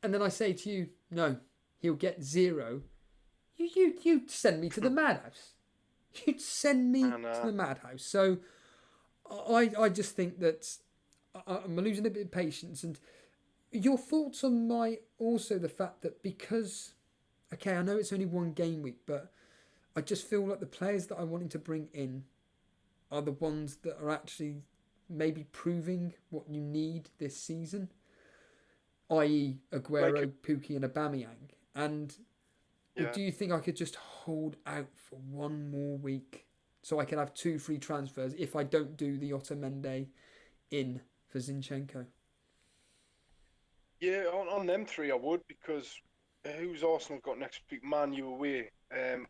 And then I say to you, no, he'll get 0. You'd send me to the madhouse. You'd send me to the madhouse. So I just think that I'm losing a bit of patience. And your thoughts on also the fact that because, okay, I know it's only 1 game week, but I just feel like the players that I wanted to bring in are the ones that are actually maybe proving what you need this season, i.e. Aguero, Pukki and Aubameyang. And do you think I could just hold out for 1 more week so I can have 2 free transfers if I don't do the Otamendi in for Zinchenko? Yeah, on them three I would, because who's Arsenal got next week? Man U away,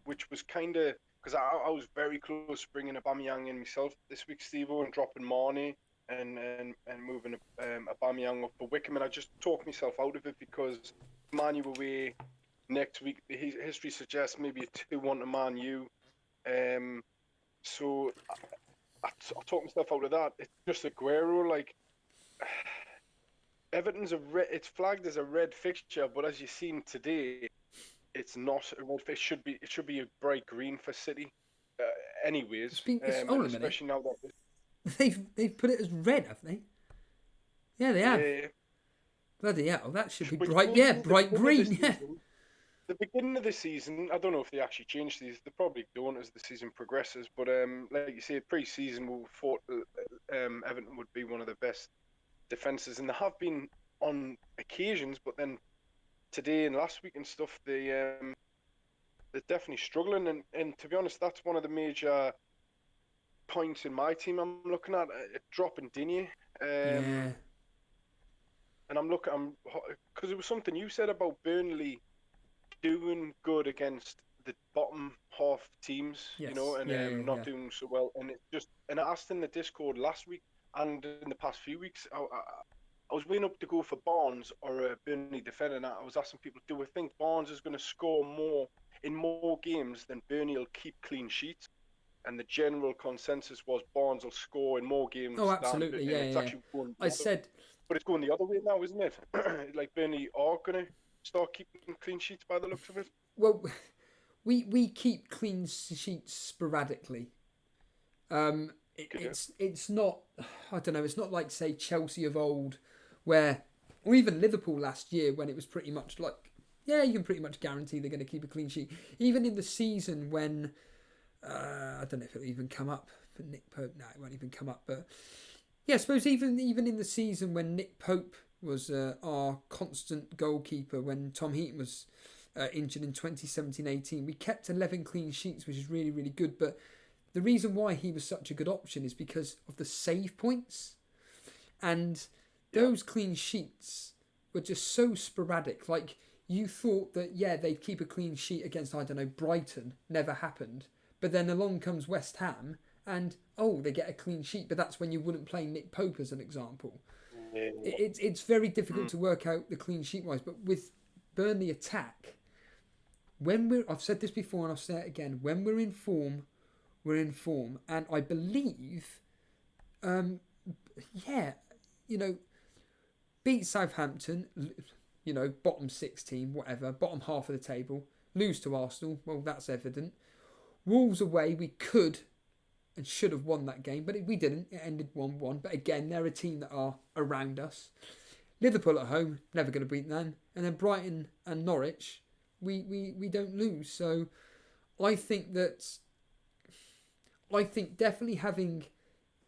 which was kind of, because I was very close to bringing Aubameyang in myself this week, Steve-O, and dropping Marnie and moving Aubameyang up for Wickham, and I just talked myself out of it because Man U away next week. The history suggests maybe a 2-1 to Man U. So I talked myself out of that. It's just Aguero, like. Everton's it's flagged as a red fixture, but as you've seen today, it's not a red fixture. It should be a bright green for City, anyways. Hold on a minute. Especially now that They've put it as red, have they? Yeah, they have. yeah. Bloody hell, that should be But bright. Yeah, bright green. Yeah. The beginning of the season, I don't know if they actually changed these. They probably don't as the season progresses. But like you say, pre-season we thought Everton would be one of the best defenses, and they have been on occasions. But then today and last week and stuff, they're definitely struggling. And to be honest, that's one of the major points in my team I'm looking at, dropping Digne. Yeah. And I'm because it was something you said about Burnley doing good against the bottom half teams, Yes. and not doing so well. And it just, and I asked in the Discord last week and in the past few weeks, I was weighing up to go for Barnes or a Burnley defender, and I was asking people, do we think Barnes is going to score more in more games than Burnley will keep clean sheets? And the general consensus was Barnes will score in more games. Oh, absolutely, than, yeah, it's yeah. actually going but it's going the other way now, isn't it? Like Burnley are going to start keeping clean sheets by the looks of it. Well, we keep clean sheets sporadically. It's not, I don't know, it's not like, say, Chelsea of old, where, or even Liverpool last year, when it was pretty much like, yeah, you can pretty much guarantee they're going to keep a clean sheet. Even in the season when, I don't know if it'll even come up for Nick Pope. No, it won't even come up. But yeah, I suppose even in the season when Nick Pope was our constant goalkeeper, when Tom Heaton was injured in 2017-18, we kept 11 clean sheets, which is really, really good. But the reason why he was such a good option is because of the save points. And those clean sheets were just so sporadic. Like, you thought that, yeah, they'd keep a clean sheet against, I don't know, Brighton. Never happened. But then along comes West Ham and, they get a clean sheet. But that's when you wouldn't play Nick Pope as an example. Yeah. It's very difficult to work out the clean sheet wise. But with Burnley attack, I've said this before and I'll say it again, when we're in form, we're in form. And I believe, beat Southampton, bottom 6 team, whatever, bottom half of the table, lose to Arsenal, well, that's evident. Wolves away, we could and should have won that game, but we didn't. It ended 1-1. But again, they're a team that are around us. Liverpool at home, never going to beat them. And then Brighton and Norwich, we don't lose. So I think definitely having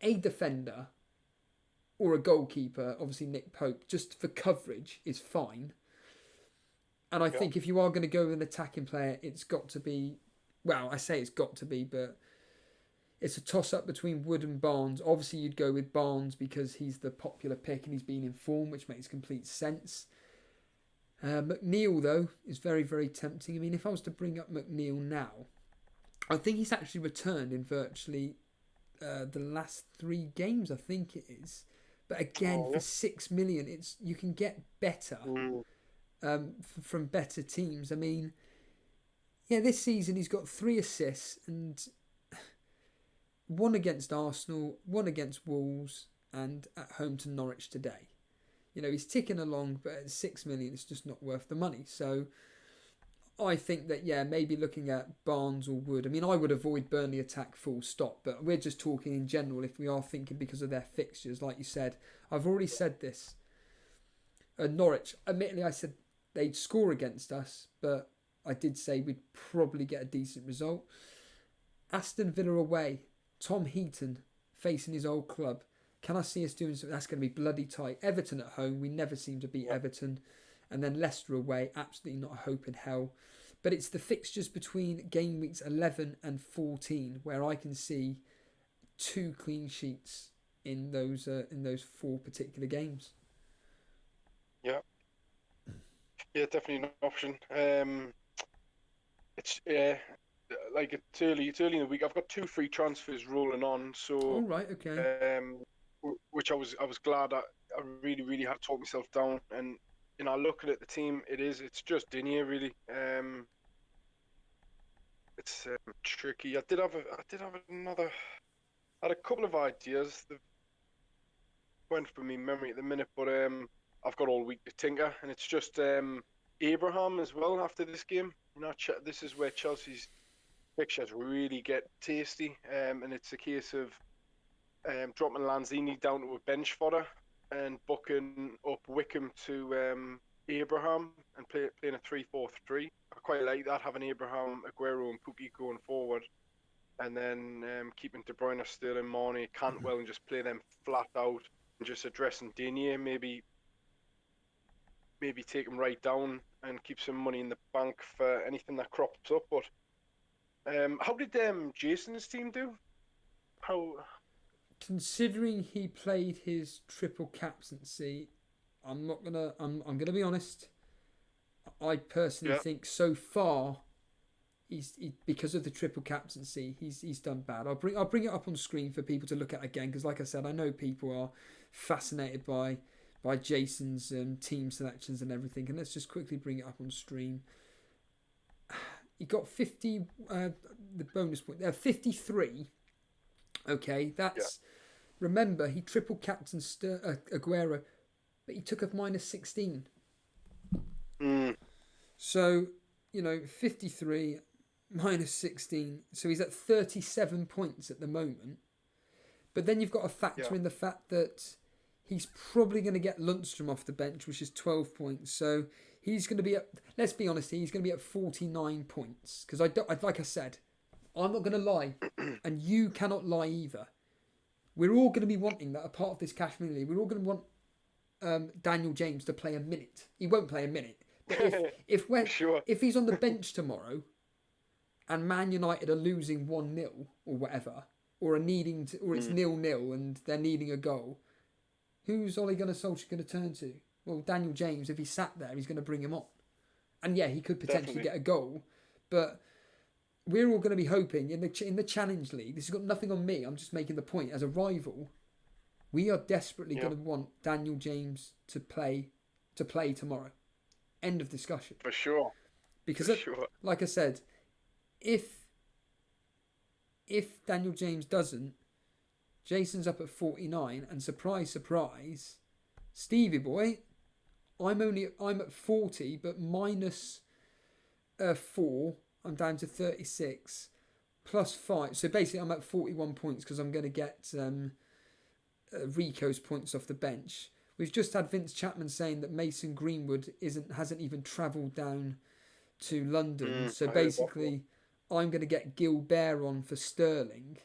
a defender or a goalkeeper, obviously Nick Pope, just for coverage is fine. And I think if you are going to go with an attacking player, it's got to be, well, I say it's got to be, but it's a toss-up between Wood and Barnes. Obviously, you'd go with Barnes because he's the popular pick and he's been in form, which makes complete sense. McNeil, though, is very, very tempting. I mean, if I was to bring up McNeil now, I think he's actually returned in virtually the last 3 games, I think it is. But again, for 6 million, you can get better from better teams. I mean, yeah, this season he's got 3 assists and 1 against Arsenal, 1 against Wolves, and at home to Norwich today. He's ticking along, but at 6 million, it's just not worth the money. So I think that, maybe looking at Barnes or Wood. I mean, I would avoid Burnley attack full stop, but we're just talking in general if we are thinking because of their fixtures. Like you said, I've already said this. Norwich, admittedly, I said they'd score against us, but I did say we'd probably get a decent result. Aston Villa away, Tom Heaton facing his old club. Can I see us doing something? That's going to be bloody tight. Everton at home, we never seem to beat Everton. And then Leicester away, absolutely not a hope in hell. But it's the fixtures between game weeks 11 and 14 where I can see 2 clean sheets in those 4 particular games. Yeah, Yeah, definitely an option. It's like it's early. It's early in the week. I've got 2 free transfers rolling on, All so right, okay. which I was glad I really had to talk myself down. And looking at the team, it's just Digne really. It's tricky. I did have another. I had a couple of ideas that went from me memory at the minute, but I've got all week to tinker, and it's just Abraham as well after this game. This is where Chelsea's fixtures really get tasty, and it's a case of dropping Lanzini down to a bench fodder and booking up Wickham to Abraham and playing a 3-4-3. I quite like that, having Abraham, Aguero, and Pukki going forward, and then keeping De Bruyne, Sterling, Mane, Cantwell, and just play them flat out and just addressing Digne, maybe take him right down and keep some money in the bank for anything that crops up. But how did Jason's team do? How? Considering he played his triple captaincy, I'm gonna be honest. I personally think so far, because of the triple captaincy, he's done bad. I'll bring it up on screen for people to look at again, because like I said, I know people are fascinated by Jason's team selections and everything. And let's just quickly bring it up on stream. He got 50, the bonus point there, 53. Okay, that's remember he triple captained Aguero, but he took a minus 16. So 53 minus 16, so he's at 37 points at the moment. But then you've got to factor in the fact that he's probably going to get Lundstrom off the bench, which is 12 points. So he's going to be at, let's be honest, he's going to be at 49 points. Because like I said, I'm not going to lie, and you cannot lie either. We're all going to be wanting that, a part of this cash money league. We're all going to want Daniel James to play a minute. He won't play a minute. But if he's on the bench tomorrow, and Man United are losing 1-0 or whatever, or it's 0-0 and they're needing a goal, who's Ole Gunnar Solskjaer going to turn to? Well, Daniel James. If he sat there, he's going to bring him on, and yeah, he could potentially get a goal, but we're all going to be hoping in the Challenge League. This has got nothing on me. I'm just making the point. As a rival, we are desperately going to want Daniel James to play tomorrow. End of discussion. For sure. Because like I said, if Daniel James doesn't, Jason's up at 49, and surprise, Stevie boy, I'm at 40, but minus 4, I'm down to 36, plus 5. So basically, I'm at 41 points because I'm going to get Rico's points off the bench. We've just had Vince Chapman saying that Mason Greenwood hasn't even travelled down to London. So basically, I'm going to get Gilbert on for Sterling.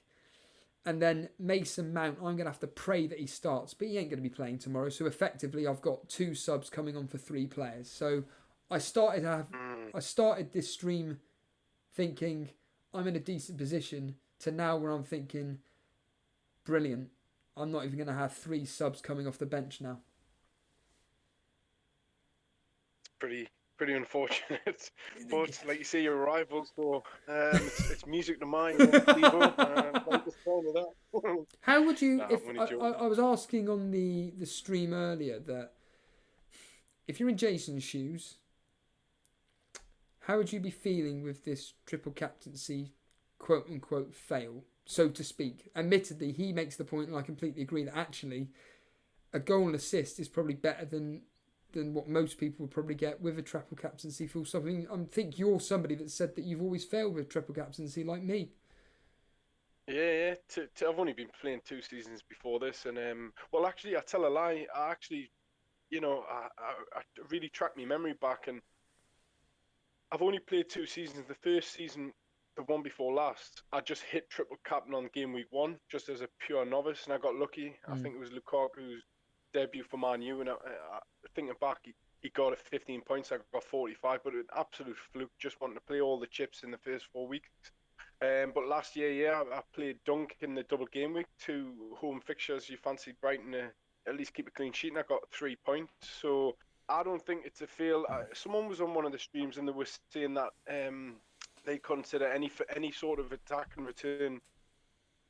And then Mason Mount, I'm going to have to pray that he starts, but he ain't going to be playing tomorrow. So effectively, I've got 2 subs coming on for 3 players. So I started this stream thinking I'm in a decent position to now where I'm thinking, brilliant. I'm not even going to have 3 subs coming off the bench now. Pretty unfortunate, but like you say, you're rivals, so it's music to mine. Like that. How would you? I was asking on the stream earlier that if you're in Jason's shoes, how would you be feeling with this triple captaincy, quote unquote, fail, so to speak? Admittedly, he makes the point, and I completely agree, that actually a goal and assist is probably better than what most people would probably get with a triple captaincy full stop. I think you're somebody that said that you've always failed with triple captaincy, like me. Yeah. I've only been playing 2 seasons before this, and well, actually, I tell a lie. I actually, I really tracked my memory back, and I've only played 2 seasons. The first season, the one before last, I just hit triple captain on game week 1, just as a pure novice, and I got lucky. I think it was Lukaku's debut for Man U, and thinking back, he got at 15 points. I got 45, but an absolute fluke. Just wanting to play all the chips in the first 4 weeks. But last year, I played Dunk in the double game week, 2 home fixtures. You fancy Brighton to at least keep a clean sheet, and I got 3 points. So I don't think it's a fail. Someone was on one of the streams and they were saying that they consider any sort of attack and return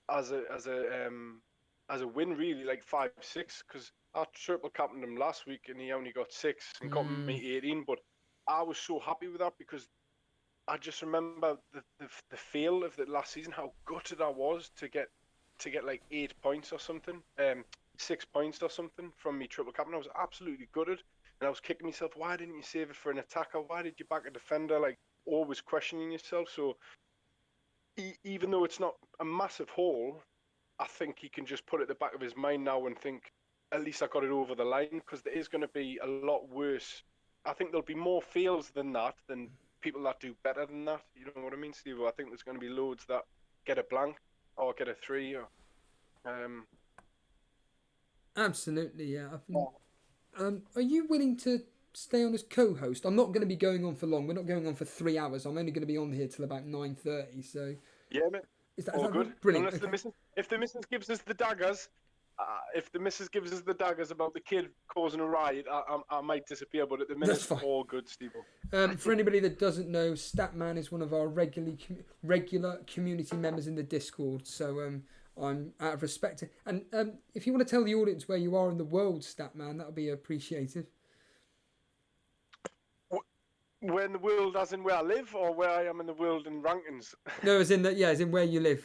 as a win, really, like 5-6. Because I triple captained him last week and he only got 6 and got me 18. But I was so happy with that because I just remember the feel of the last season, how gutted I was to get like 8 points or something, 6 points or something from me triple captain. I was absolutely gutted, and I was kicking myself. Why didn't you save it for an attacker? Why did you back a defender? Like, always questioning yourself. So even though it's not a massive haul, I think he can just put it at the back of his mind now and think, at least I got it over the line, because there is going to be a lot worse. I think there'll be more fails than that, than people that do better than that. You know what I mean, Steve? I think there's going to be loads that get a blank or get a 3. Or, Absolutely, yeah. I think, are you willing to stay on as co-host? I'm not going to be going on for long. We're not going on for 3 hours. I'm only going to be on here till about 9:30. So yeah, mate. is that All good? Brilliant. Unless Okay. if the missus gives us the daggers, about the kid causing a riot, I might disappear. But at the minute, That's fine. all good, Steve. For anybody that doesn't know, Statman is one of our regular community members in the Discord. So I'm out of respect to, and if you want to tell the audience where you are in the world, Statman, that would be appreciated. When the world, as in where I live, or where I am in the world in rankings? No, as in where you live.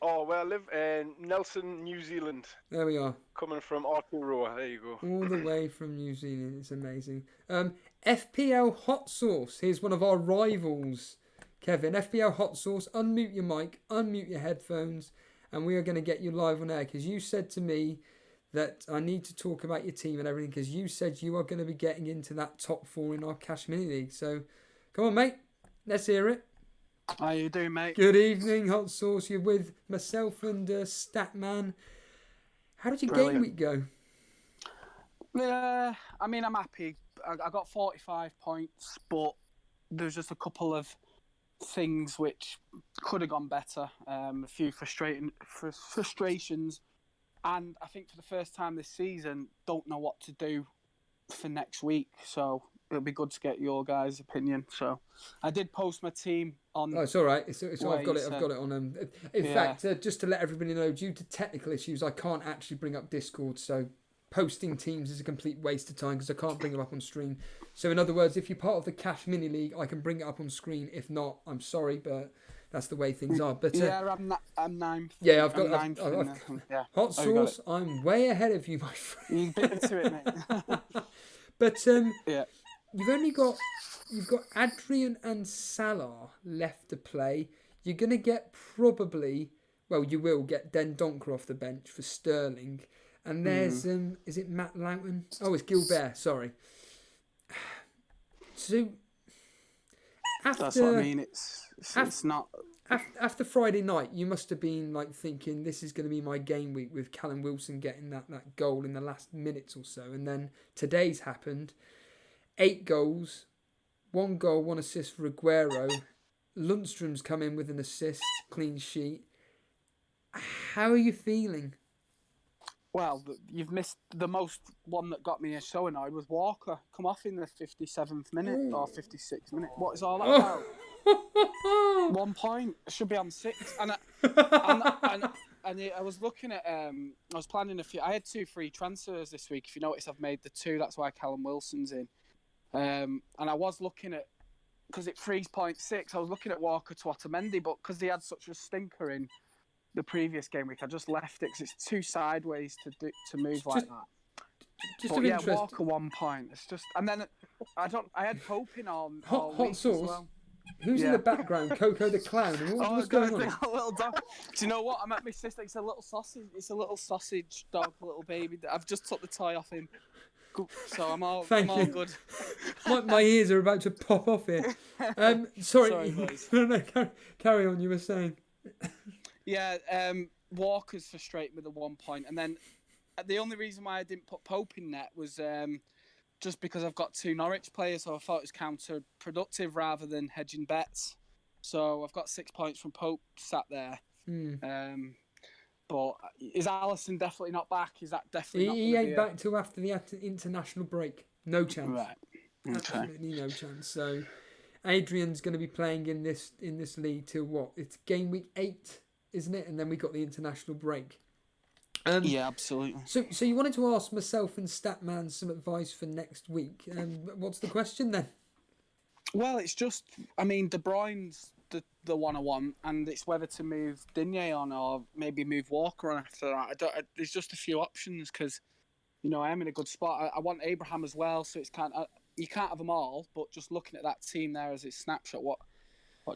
Oh, where I live in Nelson, New Zealand. There we are. Coming from Aotearoa. There you go. All the way from New Zealand. It's amazing. FPL Hot Sauce. Here's one of our rivals, Kevin. FPL Hot Sauce. Unmute your mic. Unmute your headphones. And we are going to get you live on air. Because you said to me that I need to talk about your team and everything. Because you said you are going to be getting into that top 4 in our Cash Mini League. So, come on, mate. Let's hear it. How you doing, mate? Good evening, Hot Sauce. You're with myself and Statman. How did your game week go? I mean, I'm happy. I got 45 points, but there's just a couple of things which could have gone better. A few frustrations, and I think for the first time this season, don't know what to do for next week. So it'll be good to get your guys' opinion. So I did post my team on. Oh, it's all right. It's I've got it on. In fact, just to let everybody know, due to technical issues, I can't actually bring up Discord. So posting teams is a complete waste of time because I can't bring them up on stream. So in other words, if you're part of the Cash Mini League, I can bring it up on screen. If not, I'm sorry, but that's the way things are. But I'm ninth. Yeah, I've got. Yeah. Hot Sauce. I'm way ahead of you, my friend. You bit into it, mate. But yeah. You've got Adrian and Salah left to play. You're gonna get you will get Den Donker off the bench for Sterling, and there's is it Matt Loughton? Oh, it's Gilbert. Sorry. So that's what I mean. It's not. After Friday night, you must have been like thinking this is going to be my game week with Callum Wilson getting that goal in the last minutes or so, and then today's happened. 8 goals, 1 goal, 1 assist for Aguero. Lundstrom's come in with an assist, clean sheet. How are you feeling? Well, you've missed the most one that got me so annoyed was Walker. Come off in the 57th minute or 56th minute. What is all that about? 1 point. Should be on 6. And I was looking at, I was planning I had 2 free transfers this week. If you notice, I've made the 2. That's why Callum Wilson's in. And I was looking at, because it frees 0.6, I was looking at Walker to Otamendi, but because he had such a stinker in the previous game week, I just left it because it's too sideways to move like that. Just but yeah, interest. Walker 1 point. It's just, and then I had Pope in on Hot Sauce. Well. Who's in the background? Coco the clown. What's going on? A little dog. Do you know what? I'm at my sister. It's a little sausage. It's a little sausage dog, little baby. I've just took the toy off him. So I'm all good. My ears are about to pop off here. Sorry boys. No, carry on. You were saying. Yeah, Walker's frustrated with the 1 point, and then the only reason why I didn't put Pope in net was just because I've got 2 Norwich players, so I thought it was counterproductive rather than hedging bets. So I've got 6 points from Pope sat there. But is Alisson definitely not back? Is that definitely not He going to ain't be back till after the international break. No chance. Right. Okay. Absolutely no chance. So Adrian's going to be playing in this league till what? It's game week 8, isn't it? And then we got the international break. Yeah, absolutely. So you wanted to ask myself and Statman some advice for next week. What's the question then? Well, it's just, I mean, De Bruyne's the one I want, and it's whether to move Digne on or maybe move Walker on after that. There's just a few options because, I am in a good spot. I want Abraham as well, so it's you can't have them all. But just looking at that team there as a snapshot, what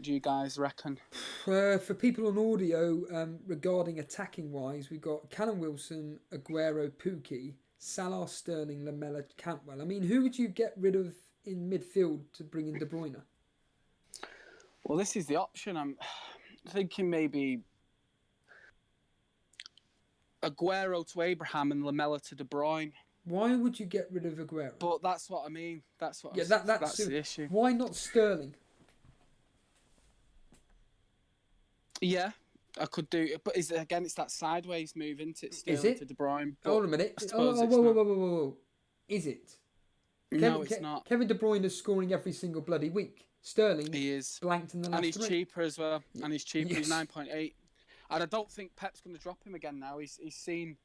do you guys reckon? For people on audio, regarding attacking wise, we've got Callum Wilson, Aguero, Pukki, Salah, Sterling, Lamella, Cantwell. I mean, who would you get rid of in midfield to bring in De Bruyne? Well, this is the option. I'm thinking maybe Aguero to Abraham and Lamella to De Bruyne. Why would you get rid of Aguero? But that's what I mean. That's what. That's the issue. Why not Sterling? Yeah, I could do it, but it's that sideways move, isn't it? Sterling Is it? to De Bruyne. Hold on a minute. Whoa. Is it? No, it's not. Kevin De Bruyne is scoring every single bloody week. Sterling, he is blanked in the last and he's 3. cheaper as well. And he's cheaper. Yes. He's 9.8, and I don't think Pep's going to drop him again now. He's seen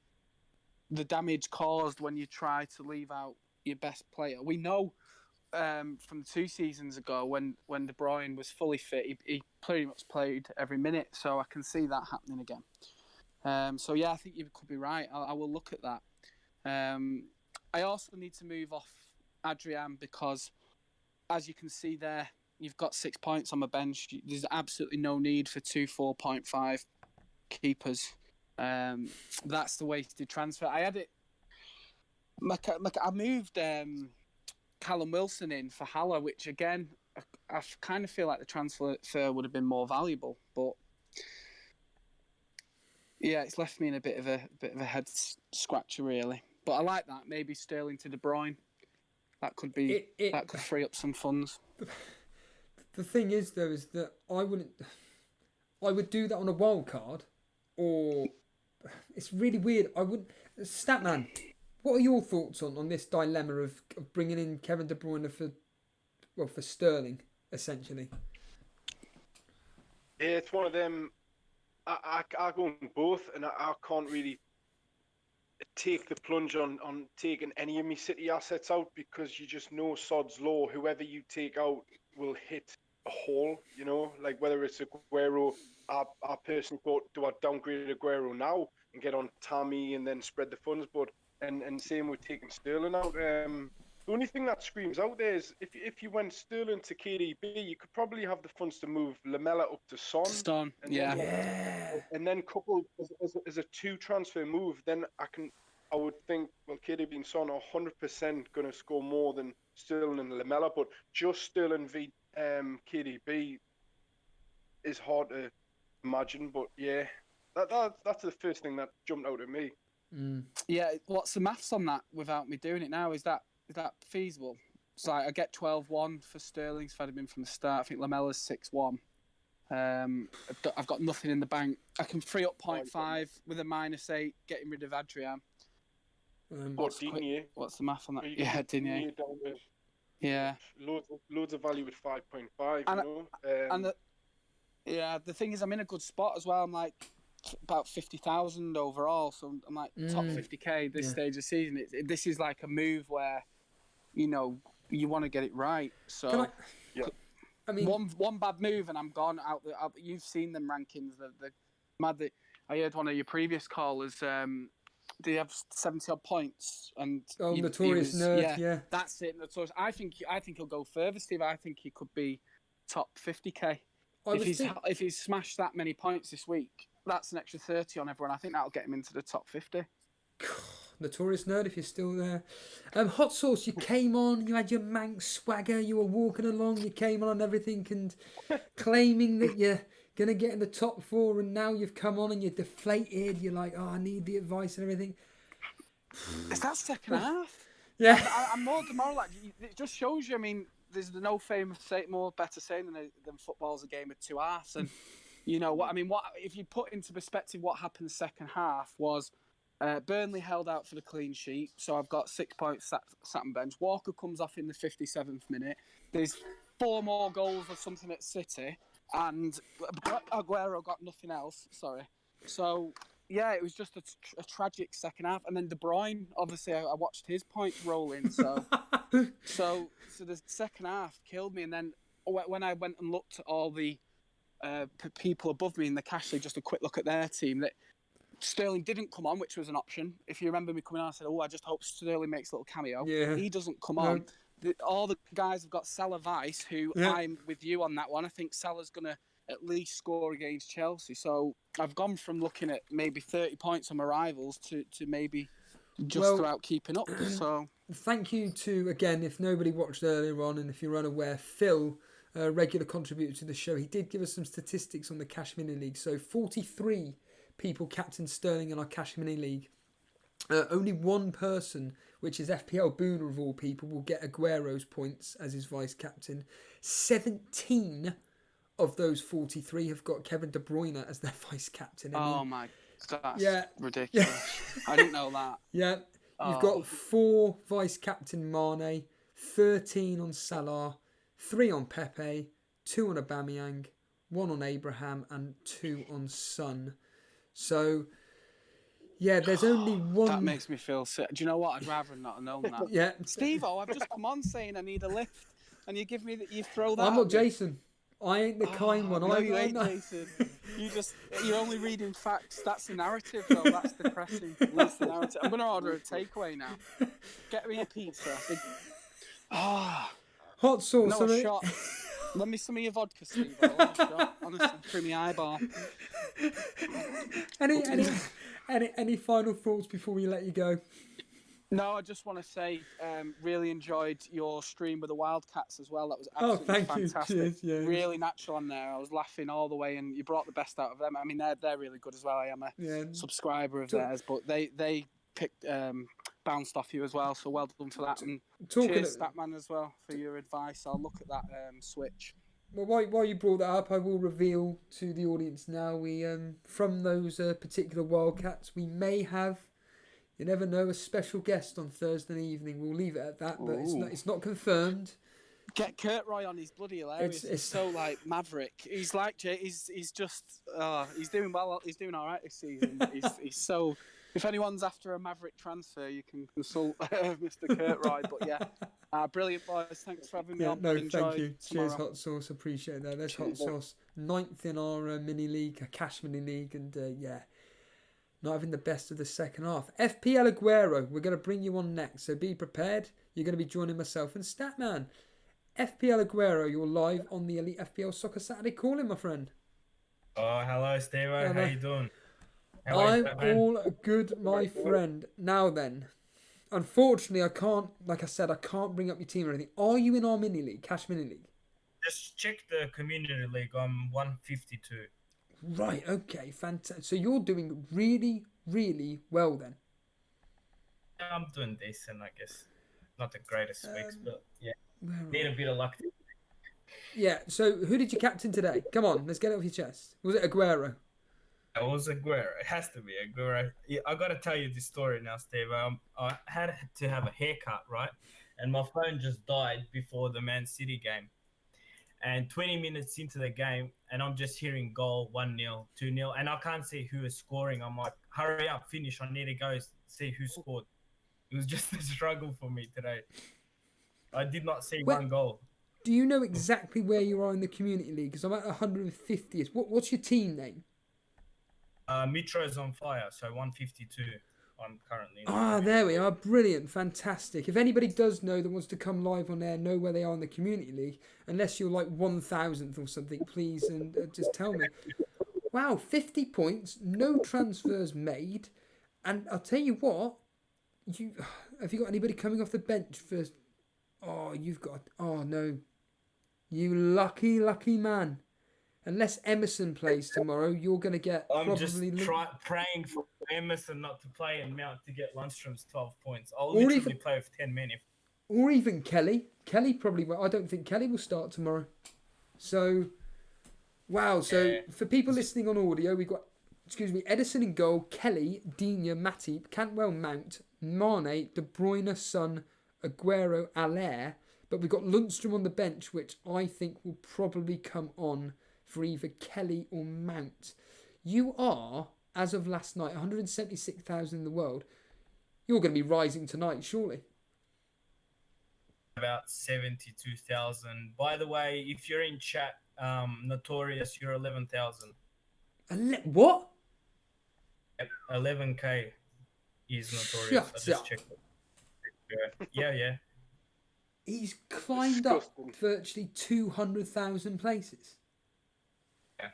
the damage caused when you try to leave out your best player. We know from 2 seasons ago when De Bruyne was fully fit, he pretty much played every minute. So I can see that happening again. So yeah, I think you could be right. I will look at that. I also need to move off Adrian because, as you can see there, you've got 6 points on my bench. There's absolutely no need for 2 4.5 keepers. That's the wasted transfer. I had it. I moved Callum Wilson in for Haller, which again, I kind of feel like the transfer would have been more valuable, but yeah, it's left me in a bit of a head scratcher really. But I like that. Maybe Sterling to De Bruyne. That could be that could free up some funds. The thing is, though, is that I would do that on a wild card, or it's really weird. I wouldn't. Statman, what are your thoughts on this dilemma of bringing in Kevin De Bruyne for Sterling, essentially? Yeah, it's one of them. I go on both, and I can't really take the plunge on taking any of my City assets out because you just know sod's law. Whoever you take out will hit a hole, like whether it's Aguero. I personally thought, do I downgrade Aguero now and get on Tammy and then spread the funds? But and same with taking Sterling out. The only thing that screams out there is if you went Sterling to KDB, you could probably have the funds to move Lamella up to Son. And then coupled as a 2 transfer move, then I would think, well, KDB and Son are 100% going to score more than Sterling and Lamella, but just Sterling v KDB is hard to imagine. But yeah, that's the first thing that jumped out at me. Yeah, what's the maths on that without me doing it now? Is that feasible? So I get 12-1 for Sterling if I'd have been from the start. I think Lamella's 6-1. I've got nothing in the bank. I can free up 0.5 with a -8, getting rid of Adrian. What's the math on that? Yeah, Digne. Yeah. Loads of value with 5.5. The thing is, I'm in a good spot as well. I'm like about 50,000 overall, so I'm like top 50k this stage of the season. This is like a move where, you want to get it right. So, I mean, one bad move and I'm gone out. You've seen them rankings. The mad. I heard one of your previous callers. Do you have 70 odd points? And Notorious Nerd. Yeah, that's it. Notorious. I think he'll go further, Steve. I think he could be top 50k. If he's smashed that many points this week, that's an extra 30 on everyone. I think that'll get him into the top 50. Notorious Nerd, if you're still there. Hot Sauce, you came on, you had your Manx swagger, you were walking along, you came on everything and claiming that you're going to get in the top 4, and now you've come on and you're deflated. You're like, I need the advice and everything. Is that second half? Yeah. I'm more demoralised. It just shows you, I mean, there's no better saying than football's a game of 2 halves. And You know what I mean? What if you put into perspective what happened the second half was Burnley held out for the clean sheet, so I've got 6 points sat on bench. Walker comes off in the 57th minute. There's 4 more goals or something at City, and Aguero got nothing else. Sorry. So yeah, it was just a tragic second half, and then De Bruyne. Obviously, I watched his points roll in. So the second half killed me, and then when I went and looked at all the people above me in the cash league, just a quick look at their team, that Sterling didn't come on, which was an option. If you remember me coming on, I said, I just hope Sterling makes a little cameo. Yeah. He doesn't come on. All the guys have got Salah Vice, who I'm with you on that one. I think Salah's going to at least score against Chelsea. So I've gone from looking at maybe 30 points on my rivals to maybe just about keeping up. So thank you to, again, if nobody watched earlier on, and if you're unaware, Phil, a regular contributor to the show, he did give us some statistics on the Cash Mini League. So 43 people captain Sterling in our Cash Mini League. Only one person, which is FPL Booner of all people, will get Aguero's points as his vice captain. 17 of those 43 have got Kevin De Bruyne as their vice captain. Oh my, that's ridiculous. I didn't know that. Yeah, you've got 4 vice captain Mane, 13 on Salah, 3 on Pepe, 2 on Aubameyang, 1 on Abraham, and 2 on Son. So, yeah, there's only one. That makes me feel sick. Do you know what? I'd rather not have known that. Yeah, Steve-O, I've just come on saying I need a lift, and you give me that. You throw that. I'm not Jason. I ain't the kind one. No, you ain't Jason. You're only reading facts. That's the narrative, though. That's depressing. That's the narrative. I'm gonna order a takeaway now. Get me a pizza. Hot sauce. No, a shot. Lend me some of your vodka, Steve. Honestly, through my eyeball. Any final thoughts before we let you go? No, I just want to say, really enjoyed your stream with the Wildcats as well. That was absolutely fantastic. You. Cheers, yeah. Really natural on there. I was laughing all the way, and you brought the best out of them. I mean, they're really good as well. I am a subscriber of theirs, but they picked bounced off you as well. So well done for that. And cheers, Statman, as well, for your advice. I'll look at that switch. Well, while you brought that up, I will reveal to the audience now. We from those particular Wildcats, we may have. You never know, a special guest on Thursday evening. We'll leave it at that, but it's not confirmed. Get Kurt Roy on. He's bloody hilarious. It's so like Maverick. He's like he's just he's doing well. He's doing all right this season. he's so. If anyone's after a Maverick transfer, you can consult Mr. Kurt Roy. But yeah, brilliant boys. Thanks for having me on. No, Enjoy thank you. tomorrow. Cheers, Hot Sauce. Appreciate that. There's Hot Sauce, 9th in our mini league, a cash mini league, and not having the best of the second half. FPL Aguero, we're going to bring you on next, so be prepared. You're going to be joining myself and Statman. FPL Aguero, you're live on the Elite FPL Soccer Saturday calling, my friend. Oh, hello, Steve. How you doing? I'm all good, my friend. Now then, unfortunately, I can't bring up your team or anything. Are you in our mini league, cash mini league? Just check the community league. I'm 152. Right, okay, fantastic. So you're doing really, really well then. I'm doing decent, I guess. Not the greatest weeks, but yeah. Need a bit of luck. Yeah, so who did you captain today? Come on, let's get it off your chest. Was it Aguero? It was Aguero. It has to be Aguero. I got to tell you this story now, Steve. I had to have a haircut, right? And my phone just died before the Man City game. And 20 minutes into the game, and I'm just hearing goal, 1-0, 2-0, and I can't see who is scoring. I'm like, hurry up, finish. I need to go see who scored. It was just a struggle for me today. I did not see one goal. Do you know exactly where you are in the community league? Because I'm at 150th. What's your team name? Mitro's on fire, so 152. I'm currently. There we are. Brilliant. Fantastic. If anybody does know that wants to come live on air, know where they are in the community league, unless you're like 1000th or something, please, and just tell me. Wow, 50 points, no transfers made. And I'll tell you what, have you got anybody coming off the bench for... Oh, no. You lucky, lucky man. Unless Emerson plays tomorrow, you're going to get I'm just praying for Emerson not to play and Mount to get Lundstrom's 12 points. I'll literally play with 10 men. Or even Kelly. Kelly probably will. I don't think Kelly will start tomorrow. So, Wow, so for people listening on audio, we've got, Edison in goal, Kelly, Digne, Matip, Cantwell, Mount, Mane, De Bruyne, Son, Aguero, Allaire, but we've got Lundstrom on the bench, which I think will probably come on for either Kelly or Mount. You are, as of last night, 176,000 in the world. You're going to be rising tonight, surely. About 72,000. By the way, if you're in chat, Notorious, you're 11,000. What? Yep, 11k is Notorious. Shut I just up. checked it. Yeah. He's climbed Disgusting. up virtually 200,000 places. Yeah.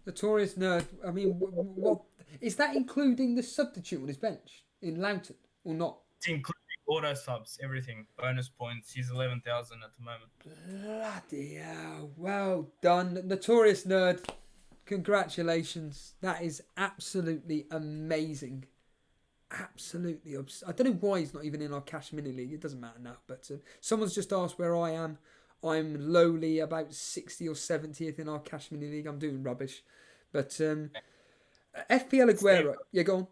Notorious nerd. I mean, what is that including the substitute on his bench in Loughton or not? It's including auto subs, everything, bonus points. He's 11,000 at the moment. Bloody hell. Well done. Notorious nerd. Congratulations. That is absolutely amazing. Absolutely. I don't know why he's not even in our Cash Mini League. It doesn't matter now. But someone's just asked where I am. I'm lowly about 60 or 70th in our Cash Mini League. I'm doing rubbish. But FPL Aguero. Yeah, go on.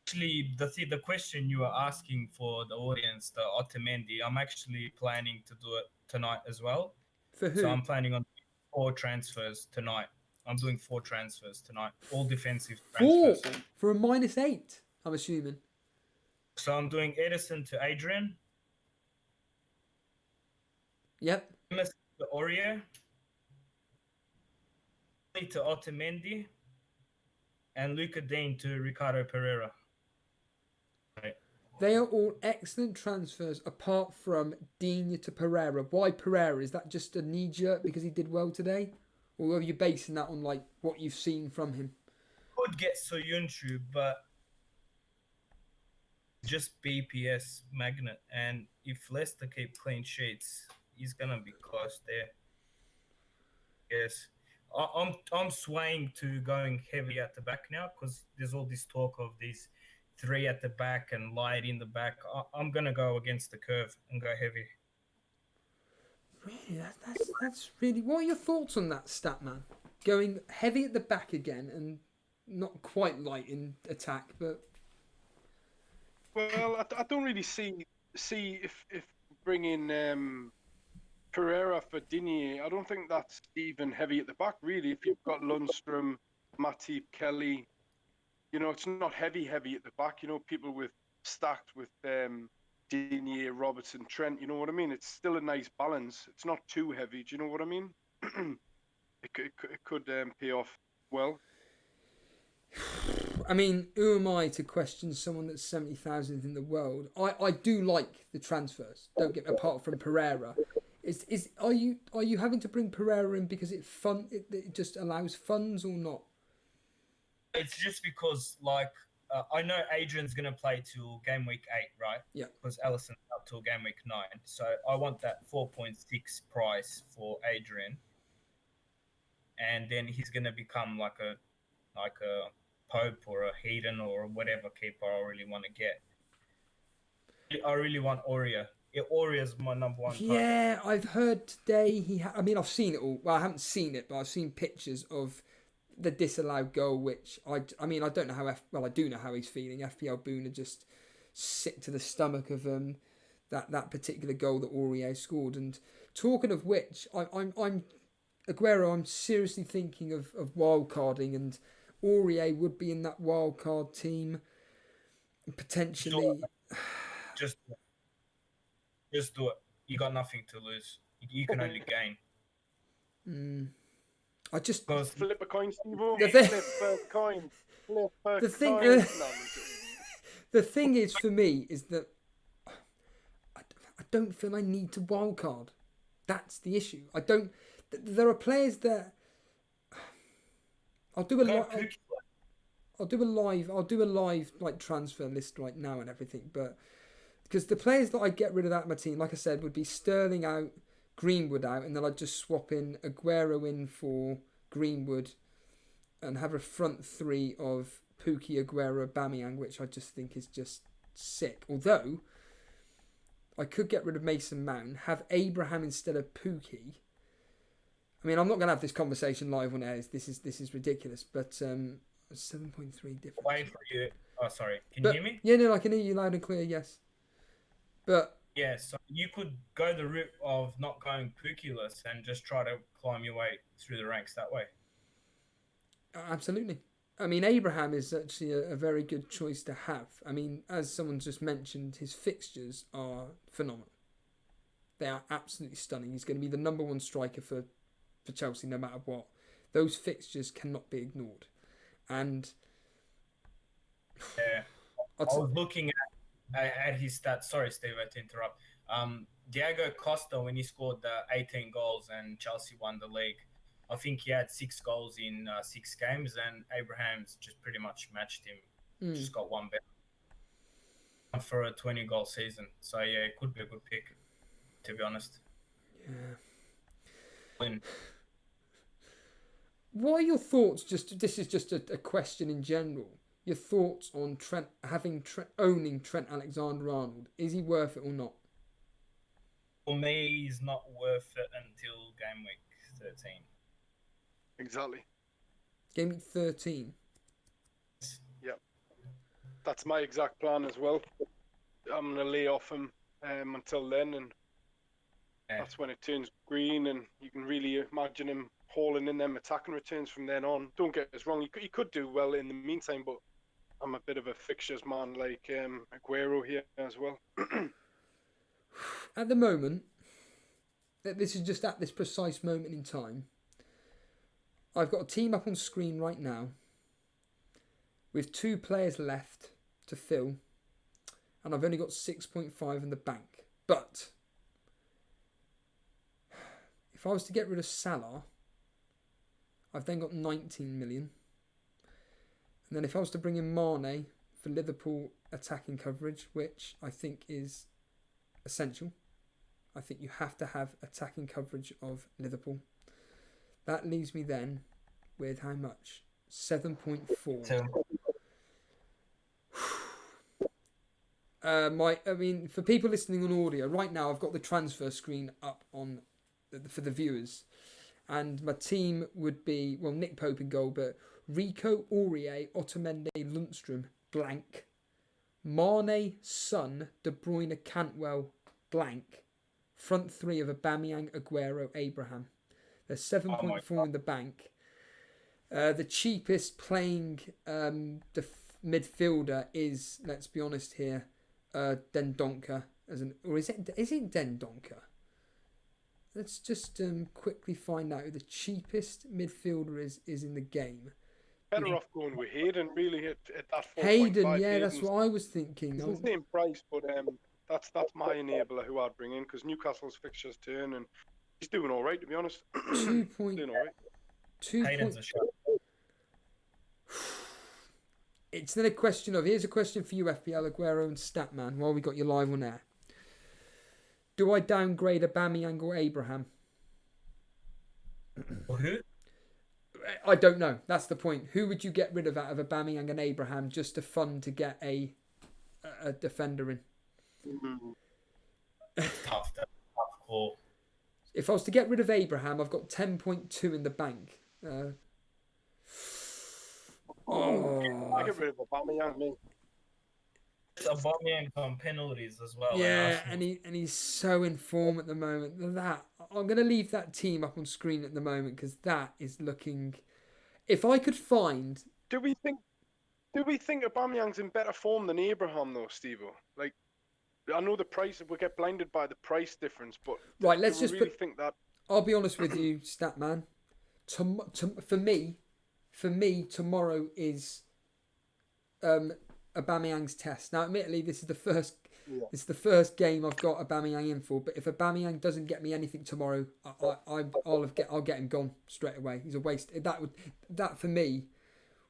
Actually, the question you were asking for the audience, the Otamendi, I'm actually planning to do it tonight as well. For who? So I'm planning on 4 transfers tonight. I'm doing 4 transfers tonight, all defensive transfers. 4 for a -8, I'm assuming. So I'm doing Edison to Adrian, Yep. Thomas to Aurier, to Otamendi, and Luca Dean to Ricardo Pereira. Right. They are all excellent transfers apart from Digne to Pereira. Why Pereira? Is that just a knee-jerk because he did well today? Or are you basing that on like what you've seen from him? Could get Soyuncu, but just BPS magnet. And if Leicester keep clean sheets, he's gonna be close there. Yes. I'm swaying to going heavy at the back now because there's all this talk of these 3 at the back and light in the back. I'm gonna go against the curve and go heavy. Really, that's really. What are your thoughts on that stat, man? Going heavy at the back again and not quite light in attack, but Well, I don't really see if bringing Pereira for Digne, I don't think that's even heavy at the back, really. If you've got Lundstrom, Matip, Kelly, it's not heavy at the back. People stacked with Digne, Robertson, Trent, you know what I mean? It's still a nice balance. It's not too heavy, do you know what I mean? It could pay off well. I mean, who am I to question someone that's 70,000th in the world? I do like the transfers. Don't get me, apart from Pereira. Are you having to bring Pereira in because it just allows funds or not? It's just because I know Adrian's gonna play till game week 8, right? Yeah. Because Allison's up till game week 9, so I want that 4.6 price for Adrian, and then he's gonna become like a Pope or a Heaton or whatever keeper I really want to get. I really want Aurier. Aurier's my number 1 target. Yeah, I've heard today I mean, I've seen it all. Well, I haven't seen it, but I've seen pictures of the disallowed goal, which I mean, I don't know how I do know how he's feeling. FPL Boone are just sick to the stomach of that particular goal that Aurier scored. And talking of which, I'm Aguero. I'm seriously thinking of wildcarding, and Aurier would be in that wildcard team potentially. Just do it. You got nothing to lose. You can only gain. I just Flip a coin, Steve-O. The thing- Flip a coin. Flip a The thing- coin. the thing is for me is that I don't feel I need to wildcard. That's the issue. I don't. There are players that I'll do a live like transfer list right now and everything, but because the players that I get rid of out of my team, like I said, would be Sterling out, Greenwood out, and then I'd just swap in Aguero in for Greenwood and have a front 3 of Pukki, Aguero, Aubameyang, which I just think is just sick. Although I could get rid of Mason Mount, have Abraham instead of Pookie. I mean, I'm not going to have this conversation live on air. This is ridiculous. But 7.3 difference. Wait for you. Oh, sorry. Can But, you hear me? Yeah, no, I can hear you loud and clear. Yes. But Yeah, so you could go the route of not going Pookie-less and just try to climb your way through the ranks that way. absolutely. I mean, Abraham is actually a very good choice to have. I mean, as someone just mentioned, his fixtures are phenomenal. They are absolutely stunning. He's going to be the number one striker for Chelsea no matter what. Those fixtures cannot be ignored. And Yeah, I was looking at his stats. Sorry, Steve, I had to interrupt. Diego Costa, when he scored the 18 goals and Chelsea won the league, I think he had 6 goals in 6 games, and Abraham's just pretty much matched him. Just got one better for a 20-goal season. So yeah, it could be a good pick, to be honest. Yeah. What are your thoughts? This is just a question in general. Your thoughts on owning Trent Alexander-Arnold? Is he worth it or not? For me, he's not worth it until game week 13. Exactly. Game week 13. Yep. That's my exact plan as well. I'm going to lay off him until then, and that's when it turns green, and you can really imagine him hauling in them attacking returns from then on. Don't get us wrong, he could do well in the meantime, but I'm a bit of a fixtures man like Aguero here as well. At the moment, this is just at this precise moment in time, I've got a team up on screen right now with 2 players left to fill, and I've only got 6.5 in the bank. But if I was to get rid of Salah, I've then got 19 million. And then if I was to bring in Mane for Liverpool attacking coverage, which I think is essential, I think you have to have attacking coverage of Liverpool. That leaves me then with how much? 7.4. I mean, for people listening on audio, right now I've got the transfer screen up on for the viewers, and my team would be, well, Nick Pope in goal, but Rico, Aurier, Otamendi, Lundstrom, blank. Mane, Son, De Bruyne, Cantwell, blank. Front 3 of Aubameyang, Aguero, Abraham. There's 7.4 in the bank. The cheapest playing the midfielder is, let's be honest here, Dendoncker. Or is it Dendoncker? Let's just quickly find out who the cheapest midfielder is in the game. Better off going with Hayden, really, at that 4.5. Hayden, yeah, that's what I was thinking. It's the same price, but that's my enabler who I'd bring in, because Newcastle's fixtures turn, and he's doing all right, to be honest. 2 doing all right. Hayden's a shot. It's then a question of, here's a question for you, FPL Aguero and Statman, while we got you live on air. Do I downgrade Aubameyang or Abraham? Who? I don't know. That's the point. Who would you get rid of out of Aubameyang and Abraham just to fund to get a defender in? Tough call. If I was to get rid of Abraham, I've got 10.2 in the bank. I get rid of Aubameyang, me. Aubameyang on penalties as well. Yeah, and he's so in form at the moment. I'm going to leave that team up on screen at the moment because that is looking. If I could find, do we think Aubameyang's in better form than Abraham though, Steve-O? Like, I know the price. We get blinded by the price difference, but right, let's just really think that. I'll be honest with you, Statman. For me, tomorrow is Aubameyang's test. Now, admittedly, this is the first. Yeah. It's the first game I've got Aubameyang in for. But if Aubameyang doesn't get me anything tomorrow, I'll get him gone straight away. He's a waste. That for me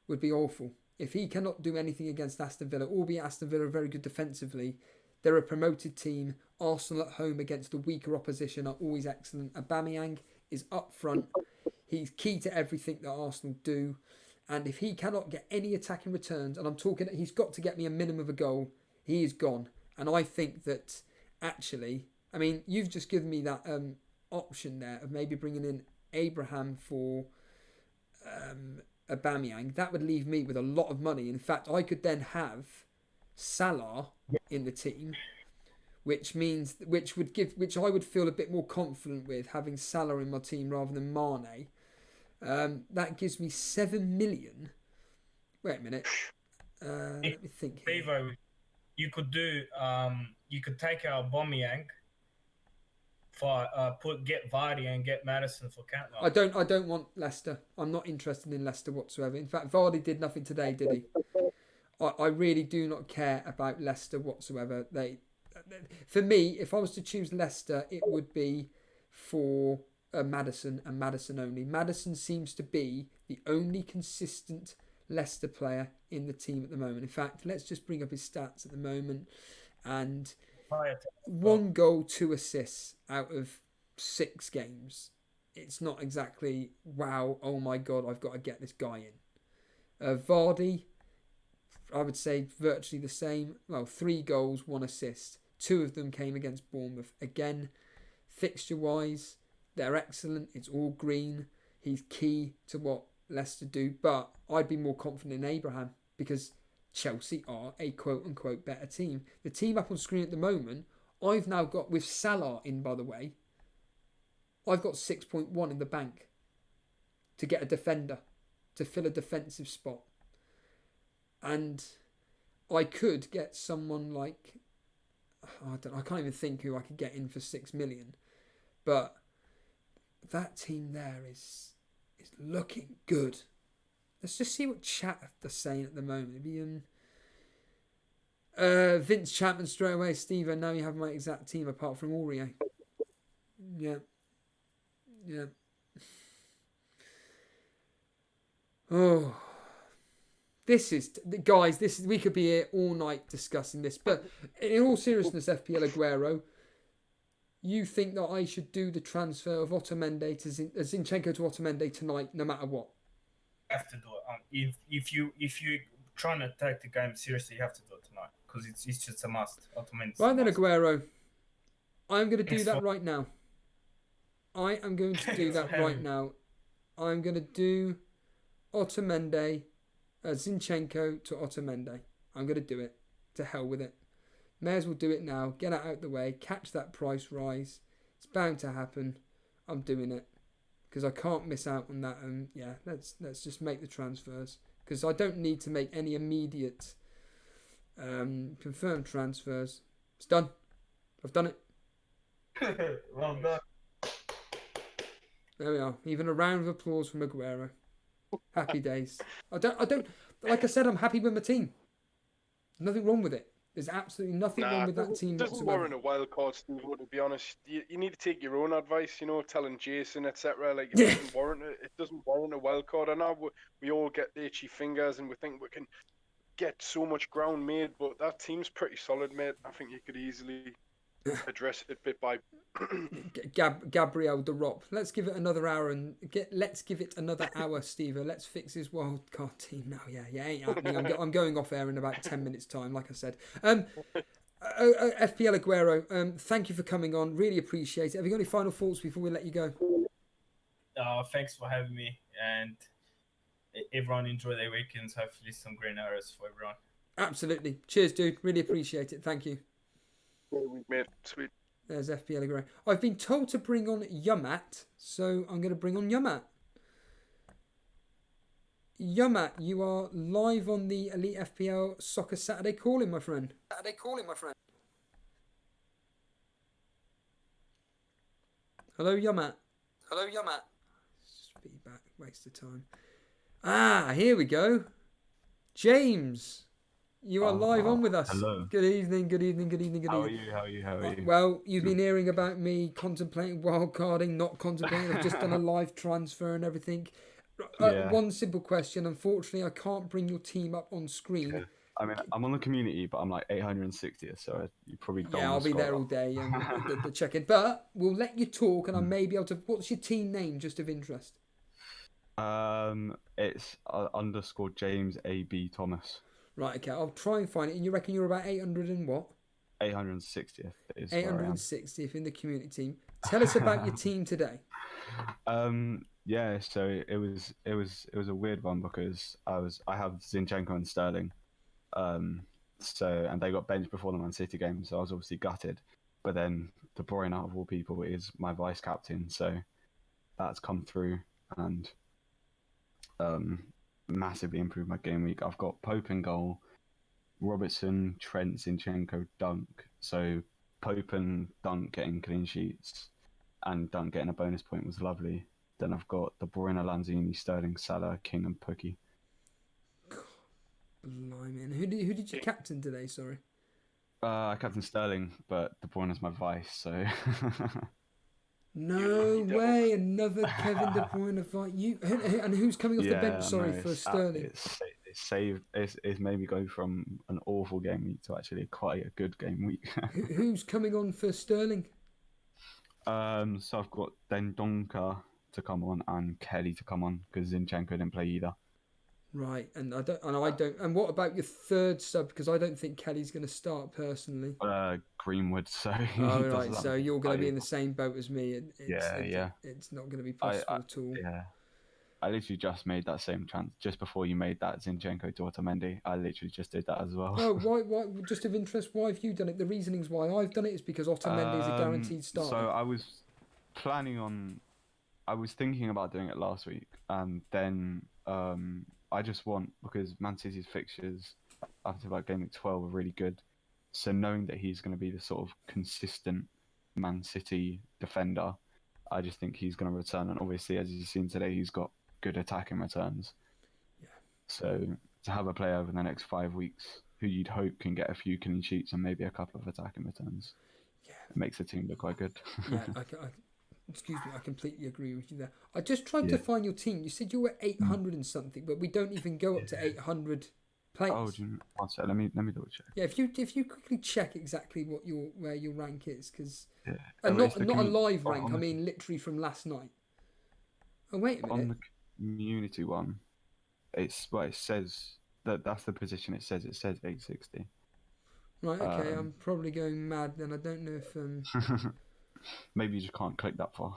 would be awful. If he cannot do anything against Aston Villa, albeit Aston Villa are very good defensively, they're a promoted team. Arsenal at home against the weaker opposition are always excellent. Aubameyang is up front. He's key to everything that Arsenal do. And if he cannot get any attacking returns, and I'm talking, he's got to get me a minimum of a goal, he is gone. And I think that actually, I mean, you've just given me that option there of maybe bringing in Abraham for Aubameyang. That would leave me with a lot of money. In fact, I could then have Salah in the team, which I would feel a bit more confident with having Salah in my team rather than Mane. That gives me 7 million. Wait a minute. Let me think here. Bevo, you could do. You could take our Aubameyang for get Vardy and get Madison for Cantwell. I don't want Leicester. I'm not interested in Leicester whatsoever. In fact, Vardy did nothing today, did he? I really do not care about Leicester whatsoever. For me, if I was to choose Leicester, it would be for Maddison and Maddison only. Maddison seems to be the only consistent Leicester player in the team at the moment. In fact, let's just bring up his stats at the moment. And 1 goal, 2 assists out of 6 games. It's not exactly, wow, oh my God, I've got to get this guy in. Vardy, I would say virtually the same. Well, 3 goals, 1 assist. 2 of them came against Bournemouth. Again, fixture-wise, they're excellent. It's all green. He's key to what Leicester do. But I'd be more confident in Abraham because Chelsea are a quote-unquote better team. The team up on screen at the moment, I've now got, with Salah in, by the way, I've got 6.1 in the bank to get a defender, to fill a defensive spot. And I could get someone like, I can't even think who I could get in for 6 million. But that team there is looking good. Let's just see what chat are saying at the moment. It'd be Vince Chapman straight away. Steve, now you have my exact team apart from Aurier. Yeah. Oh, guys. We could be here all night discussing this. But in all seriousness, FPL Aguero, you think that I should do the transfer of Otamendi to Zinchenko to Otamendi tonight, no matter what? You have to do it. If you're trying to take the game seriously, you have to do it tonight because it's just a must. Right then, Aguero, I'm going to do that right now. I am going to do that right now. I'm going to do Otamendi, Zinchenko to Otamendi. I'm going to do it. To hell with it. May as well do it now. Get it out of the way. Catch that price rise. It's bound to happen. I'm doing it. Because I can't miss out on that. And yeah, let's just make the transfers. Because I don't need to make any immediate confirmed transfers. It's done. I've done it. Well done. There we are. Even a round of applause from Aguero. Happy days. I don't. Like I said, I'm happy with my team. Nothing wrong with it. There's absolutely nothing wrong with that team It doesn't whatsoever. warrant a wild card, Steve, to be honest. You need to take your own advice, telling Jason, etc. Like, it doesn't warrant it. It doesn't warrant a wild card. I know we all get the itchy fingers and we think we can get so much ground made, but that team's pretty solid, mate. I think you could easily address it bit by Gabriel de Rop. Let's give it another hour let's give it another hour, Steve. Let's fix his wildcard team now. Yeah, ain't happening. I'm going off air in about 10 minutes time, like I said. FPL Aguero, thank you for coming on. Really appreciate it. Have you got any final thoughts before we let you go? Thanks for having me, and everyone enjoy their weekends. Hopefully some green arrows for everyone. Absolutely. Cheers, dude. Really appreciate it. Thank you. mate. Sweet. There's FPL Aguero. I've been told to bring on Yamat, so I'm going to bring on Yamat. Yamat, you are live on the Elite FPL Soccer Saturday Calling, my friend. Hello, Yamat. Feedback, waste of time. Here we go. James, you are live on with us. Hello. Good evening. How are you? Well, you've been hearing about me contemplating wildcarding, not contemplating. I've just done a live transfer and everything. Yeah. One simple question. Unfortunately, I can't bring your team up on screen. Okay. I mean, I'm on the community, but I'm like 860th, so you probably don't. Yeah, I'll be there all day and the check-in. But we'll let you talk, and I may be able to. What's your team name, just of interest? It's _ James AB Thomas. Right. Okay. I'll try and find it. And you reckon you're about 800 and what? 860th is where I am. 860th in the community team. Tell us about your team today. Yeah, so it was a weird one because I have Zinchenko and Sterling, and they got benched before the Man City game, so I was obviously gutted. But then De Bruyne, out of all people, is my vice captain, so that's come through and massively improved my game week. I've got Pope in goal, Robertson, Trent, Zinchenko, Dunk. So Pope and Dunk getting clean sheets, and Dunk getting a bonus point was lovely. Then I've got De Bruyne, Lanzini, Sterling, Salah, King, and Pookie. Blimey. And who did you captain today? Sorry. I captain Sterling, but De Bruyne is my vice, so. No way! Another Kevin De Bruyne fight. And who's coming off the bench? Sorry, for Sterling. It's made me go from an awful game week to actually quite a good game week. Who's coming on for Sterling? So I've got Dendonka to come on and Kelly to come on because Zinchenko didn't play either. Right, and I don't. And what about your third sub? Because I don't think Kelly's going to start personally. Greenwood. So. Oh right, so you're going to be in the same boat as me. It's not going to be possible at all. Yeah. I literally just made that same chance just before you made that Zinchenko to Otamendi. I literally just did that as well. Oh, why? Just of interest, why have you done it? The reasonings why I've done it is because Otamendi is a guaranteed start. So I was thinking about doing it last week, and then I just want, because Man City's fixtures after about Gameweek 12 are really good. So knowing that he's going to be the sort of consistent Man City defender, I just think he's going to return. And obviously, as you've seen today, he's got good attacking returns. Yeah. So to have a player over the next 5 weeks who you'd hope can get a few clean sheets and maybe a couple of attacking returns, it makes the team look quite good. Yeah, excuse me, I completely agree with you there. I just tried to find your team. You said you were 800 and something, but we don't even go up to 800 players. Oh, one sec. Let me double check. Yeah, if you quickly check exactly where your rank is, because Yeah. not a live rank. I mean, literally from last night. Oh wait a minute. On the community one, it says that's the position. It says 860. Right. Okay. I'm probably going mad then. I don't know if Maybe you just can't click that far.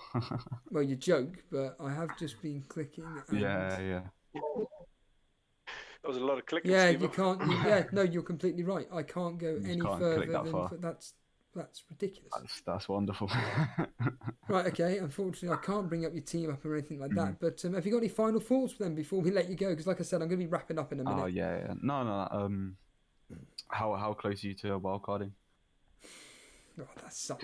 Well, you joke, but I have just been clicking. And... Yeah. That was a lot of clicking. Yeah, Steve. you can't. No, you're completely right. I can't go any further than that's ridiculous. That's wonderful. Right. Okay. Unfortunately, I can't bring up your team up or anything like that. But have you got any final thoughts then before we let you go? Because, like I said, I'm going to be wrapping up in a minute. Oh yeah. No. How close are you to wildcarding? Oh, that's such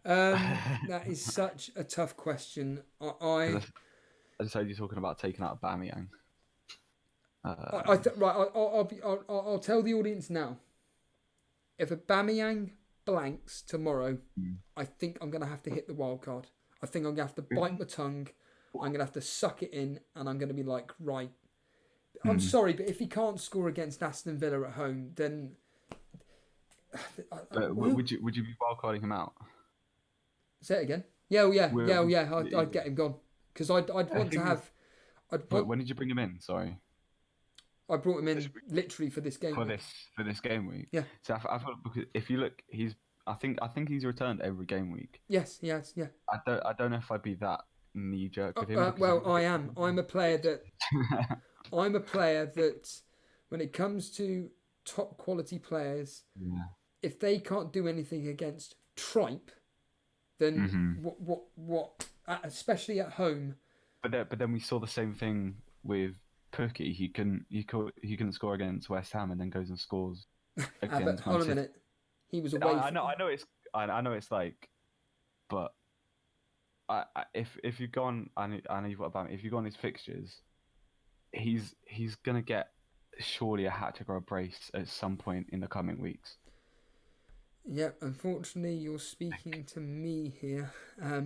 that is such a tough question. I just heard you talking about taking out Aubameyang. I'll tell the audience now. If Aubameyang blanks tomorrow, I think I'm going to have to hit the wild card. I think I'm going to have to bite my tongue. I'm going to have to suck it in, and I'm going to be like, right. I'm sorry, but if he can't score against Aston Villa at home, then. Would you be wildcarding him out? Say it again. Yeah. I'd get him gone because I'd want to have. When did you bring him in? Sorry. I brought him in literally for this game. For this game week. Yeah. So I thought, because if you look, I think he's returned every game week. Yes, he has. Yeah. I don't know if I'd be that knee jerk with him. I am. I'm a player that. When it comes to top quality players, if they can't do anything against tripe, then what? Especially at home. But then we saw the same thing with Pookie. He couldn't score against West Ham and then goes and scores against hold on a minute. He was away. I know it's like, but if you go on, I know you've got about if you go on his fixtures, he's gonna get surely a hat trick or a brace at some point in the coming weeks. Yeah, unfortunately, you're speaking to me here. I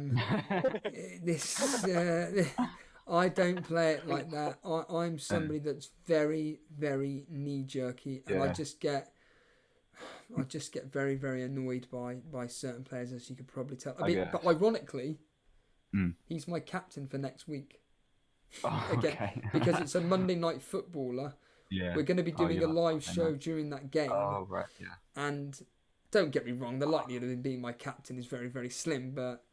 don't play it like that. I'm somebody that's very, very knee jerky, and I just get very, very annoyed by certain players, as you could probably tell. But ironically, he's my captain for next week. Again, because it's a Monday night footballer. Yeah, we're going to be doing a live show during that game. Oh right, yeah. And don't get me wrong, the likelihood of him being my captain is very, very slim, but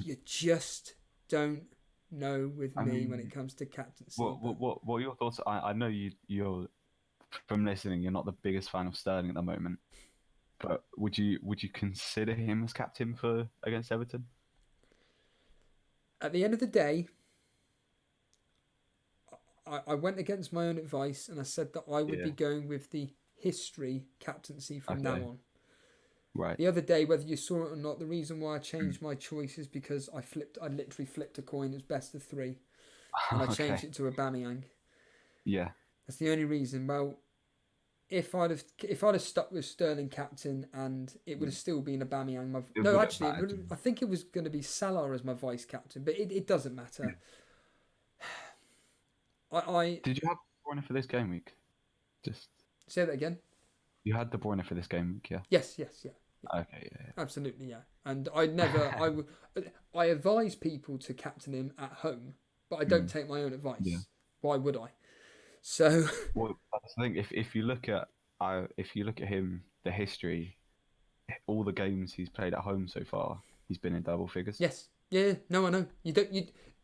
you just don't know with me when it comes to captaincy. What are your thoughts? I know you're from listening, you're not the biggest fan of Sterling at the moment, but would you consider him as captain for against Everton? At the end of the day, I went against my own advice and I said that I would be going with the history captaincy from now on. Right. The other day, whether you saw it or not, the reason why I changed my choice is because I literally flipped a coin. It was best of 3, and I changed it to Aubameyang. Yeah. That's the only reason. Well, if I'd have stuck with Sterling captain, and it would have still been Aubameyang. I think it was going to be Salah as my vice captain, but it doesn't matter. Did you have Bruyne for this game week? Just say that again. You had De Bruyne for this game week, yeah? Yes, yeah. Okay, yeah. Absolutely, yeah. And I advise people to captain him at home, but I don't take my own advice. Yeah. Why would I? So. Well, I think if you look at him, the history, all the games he's played at home so far, he's been in double figures. Yes. Yeah. No, I know.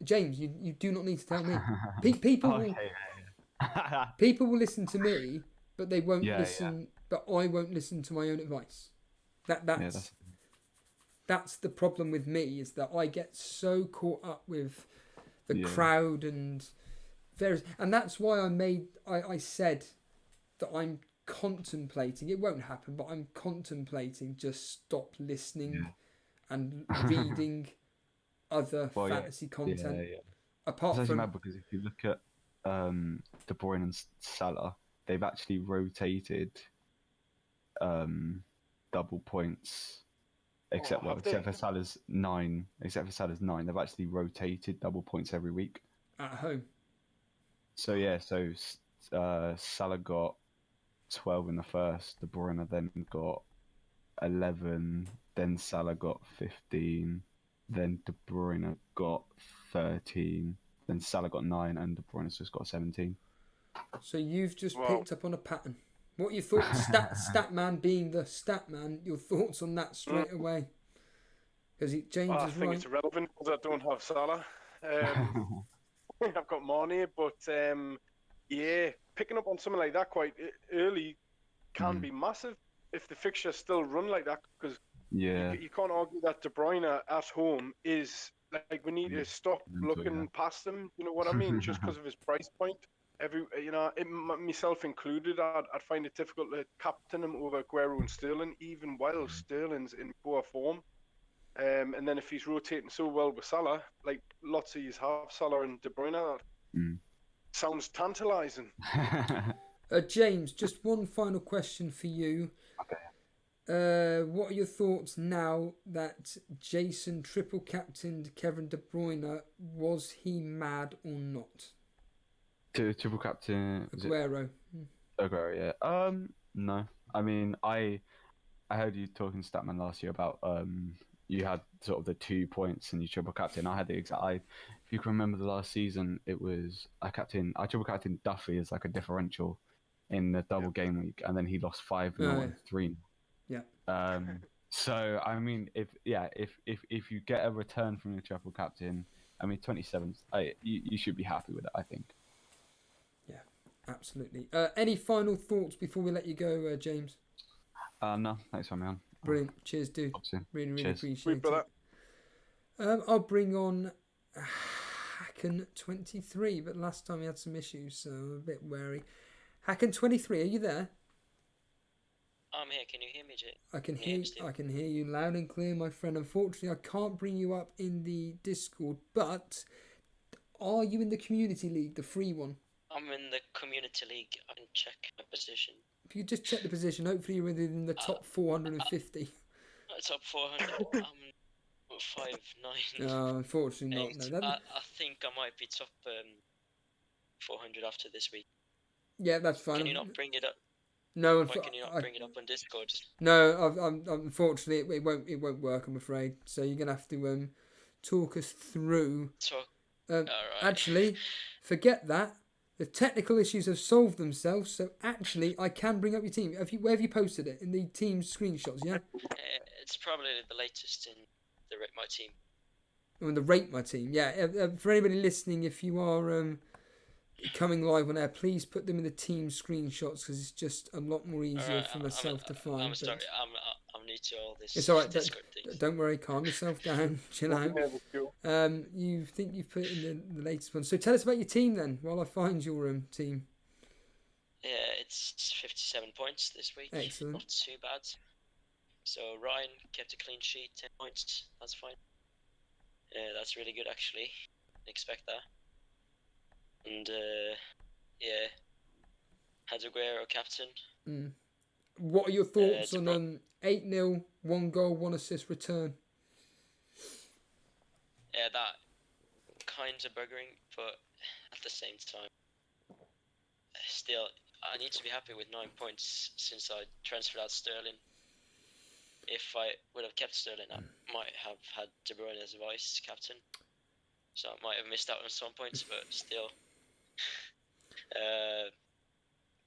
James, you do not need to tell me. People will listen to me, but they won't listen. Yeah. But I won't listen to my own advice. That's the problem with me, is that I get so caught up with the crowd and that's why I said that I'm contemplating. It won't happen, but I'm contemplating just stop listening and reading other fantasy content. Yeah. Apart from mad because if you look at De Bruyne and Salah, they've actually rotated double points, except for Salah's 9. Except for Salah's 9, they've actually rotated double points every week at home. So Salah got 12 in the first. De Bruyne then got 11. Then Salah got 15. Then De Bruyne got 13. Then Salah got 9, and De Bruyne's just got 17. So you've just picked up on a pattern. What are your thoughts? stat man being the stat man. Your thoughts on that straight away? Because James is right. I think it's irrelevant because I don't have Salah. I've got Mane, but picking up on something like that quite early can be massive if the fixtures still run like that. Because you can't argue that De Bruyne at home is like, we need to stop looking past him. You know what I mean? Just because of his price point. Myself included, I'd find it difficult to captain him over Aguero and Sterling, even while Sterling's in poor form. And then if he's rotating so well with Salah, like lots of yous have Salah and De Bruyne, that sounds tantalising. James, just one final question for you. Okay. What are your thoughts now that Jason triple captained Kevin De Bruyne? Was he mad or not? Triple captain Aguero. Aguero, yeah. No. I mean, I heard you talking to Statman last year about you had sort of the 2 points and you triple captain. I had the exact. If you can remember the last season, it was I triple captain Duffy as like a differential in the double game week, and then he lost 5-0 and 3. Yeah. So I mean, if you get a return from your triple captain, I mean 27, you should be happy with it, I think. Yeah, absolutely. Any final thoughts before we let you go, James? No, thanks for me on. Brilliant. Cheers, dude. Really appreciate it. I'll bring on Hacken23, but last time he had some issues, so I'm a bit wary. Hacken23, are you there? I'm here. Can you hear me, Jake? I can hear you loud and clear, my friend. Unfortunately, I can't bring you up in the Discord, but are you in the Community League, the free one? I'm in the Community League. I can check my position. If you just check the position, hopefully you're within the top 450. Top 400. I'm 5'9". Unfortunately not. No, I think I might be top 400 after this week. Yeah, that's fine. Can you not bring it up? No, why can you not bring it up on Discord? No, unfortunately it won't work, I'm afraid. So you're gonna have to talk us through. All right. Actually, forget that. The technical issues have solved themselves, so actually I can bring up your team. Where have you posted it? In the team screenshots, yeah? It's probably the latest in the my team. Oh, in the rate my team, yeah. For anybody listening, if you are coming live on air, please put them in the team screenshots because it's just a lot more easier for myself to find. I'm sorry, I'm new to all this. It's all right. Discord things. Don't worry. Calm yourself down. Chill out. You think you've put it in the latest one. So tell us about your team then, while I find your team. Yeah, it's 57 points this week. Excellent. Not too bad. So Ryan kept a clean sheet, 10 points. That's fine. That's really good actually. Didn't expect that. And yeah, had Aguero captain. What are your thoughts on 8-0, 1 goal, 1 assist return? Yeah, that kind of buggering, but at the same time, still, I need to be happy with 9 points since I transferred out Sterling. If I would have kept Sterling, I might have had De Bruyne as vice captain, so I might have missed out on some points, but still.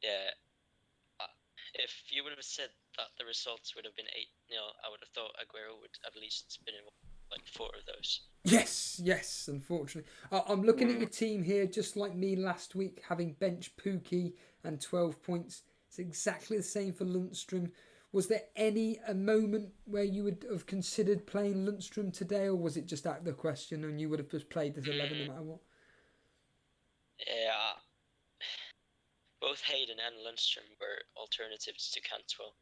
Yeah, if you would have said that the results would have been 8-0, I would have thought Aguero would at least been in like 4 of those. Yes, unfortunately. I'm looking at your team here, just like me last week, having bench Pookie and 12 points. It's exactly the same for Lundstrom. Was there a moment where you would have considered playing Lundstrom today, or was it just out of the question and you would have just played this 11 no matter what? Yeah, both Hayden and Lundstrom were alternatives to Cantwell.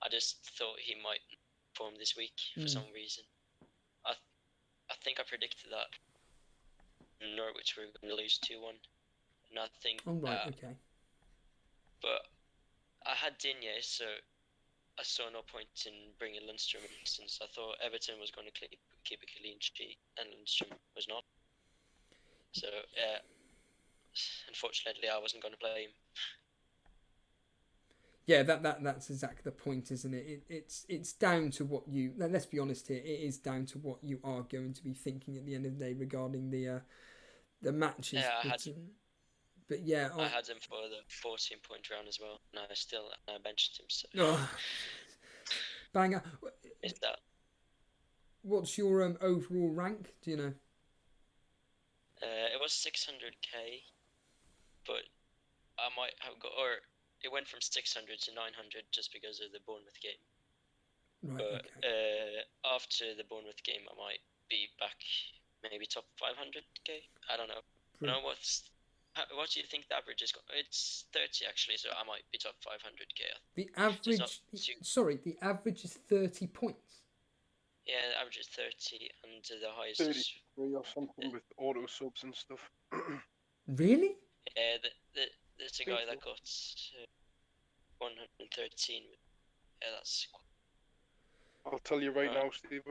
I just thought he might perform this week for some reason. I think I predicted that Norwich were going to lose 2-1. And I think... Oh, right, okay. But I had Digne, so I saw no point in bringing Lundstrom in, since I thought Everton was going to keep a clean sheet and Lundstrom was not. So, unfortunately, I wasn't going to play him. Yeah, that's exactly the point, isn't it? It's down to what you... Let's be honest here. It is down to what you are going to be thinking at the end of the day regarding the matches. Yeah, I had him for the 14-point round as well, and I benched him. So. Oh, bang out. Is that? What's your overall rank? Do you know? It was 600k, but I might have got, or it went from 600 to 900 just because of the Bournemouth game. Right. But okay. After the Bournemouth game, I might be back maybe top 500k. I don't know. What do you think the average is? It's 30 actually, so I might be top 500k. The average. The average is 30 points. Yeah, the average is 30, and the highest 33 is or something with auto subs and stuff. Really? Yeah, there's a guy that got 113. Yeah, that's. I'll tell you right now, Steve.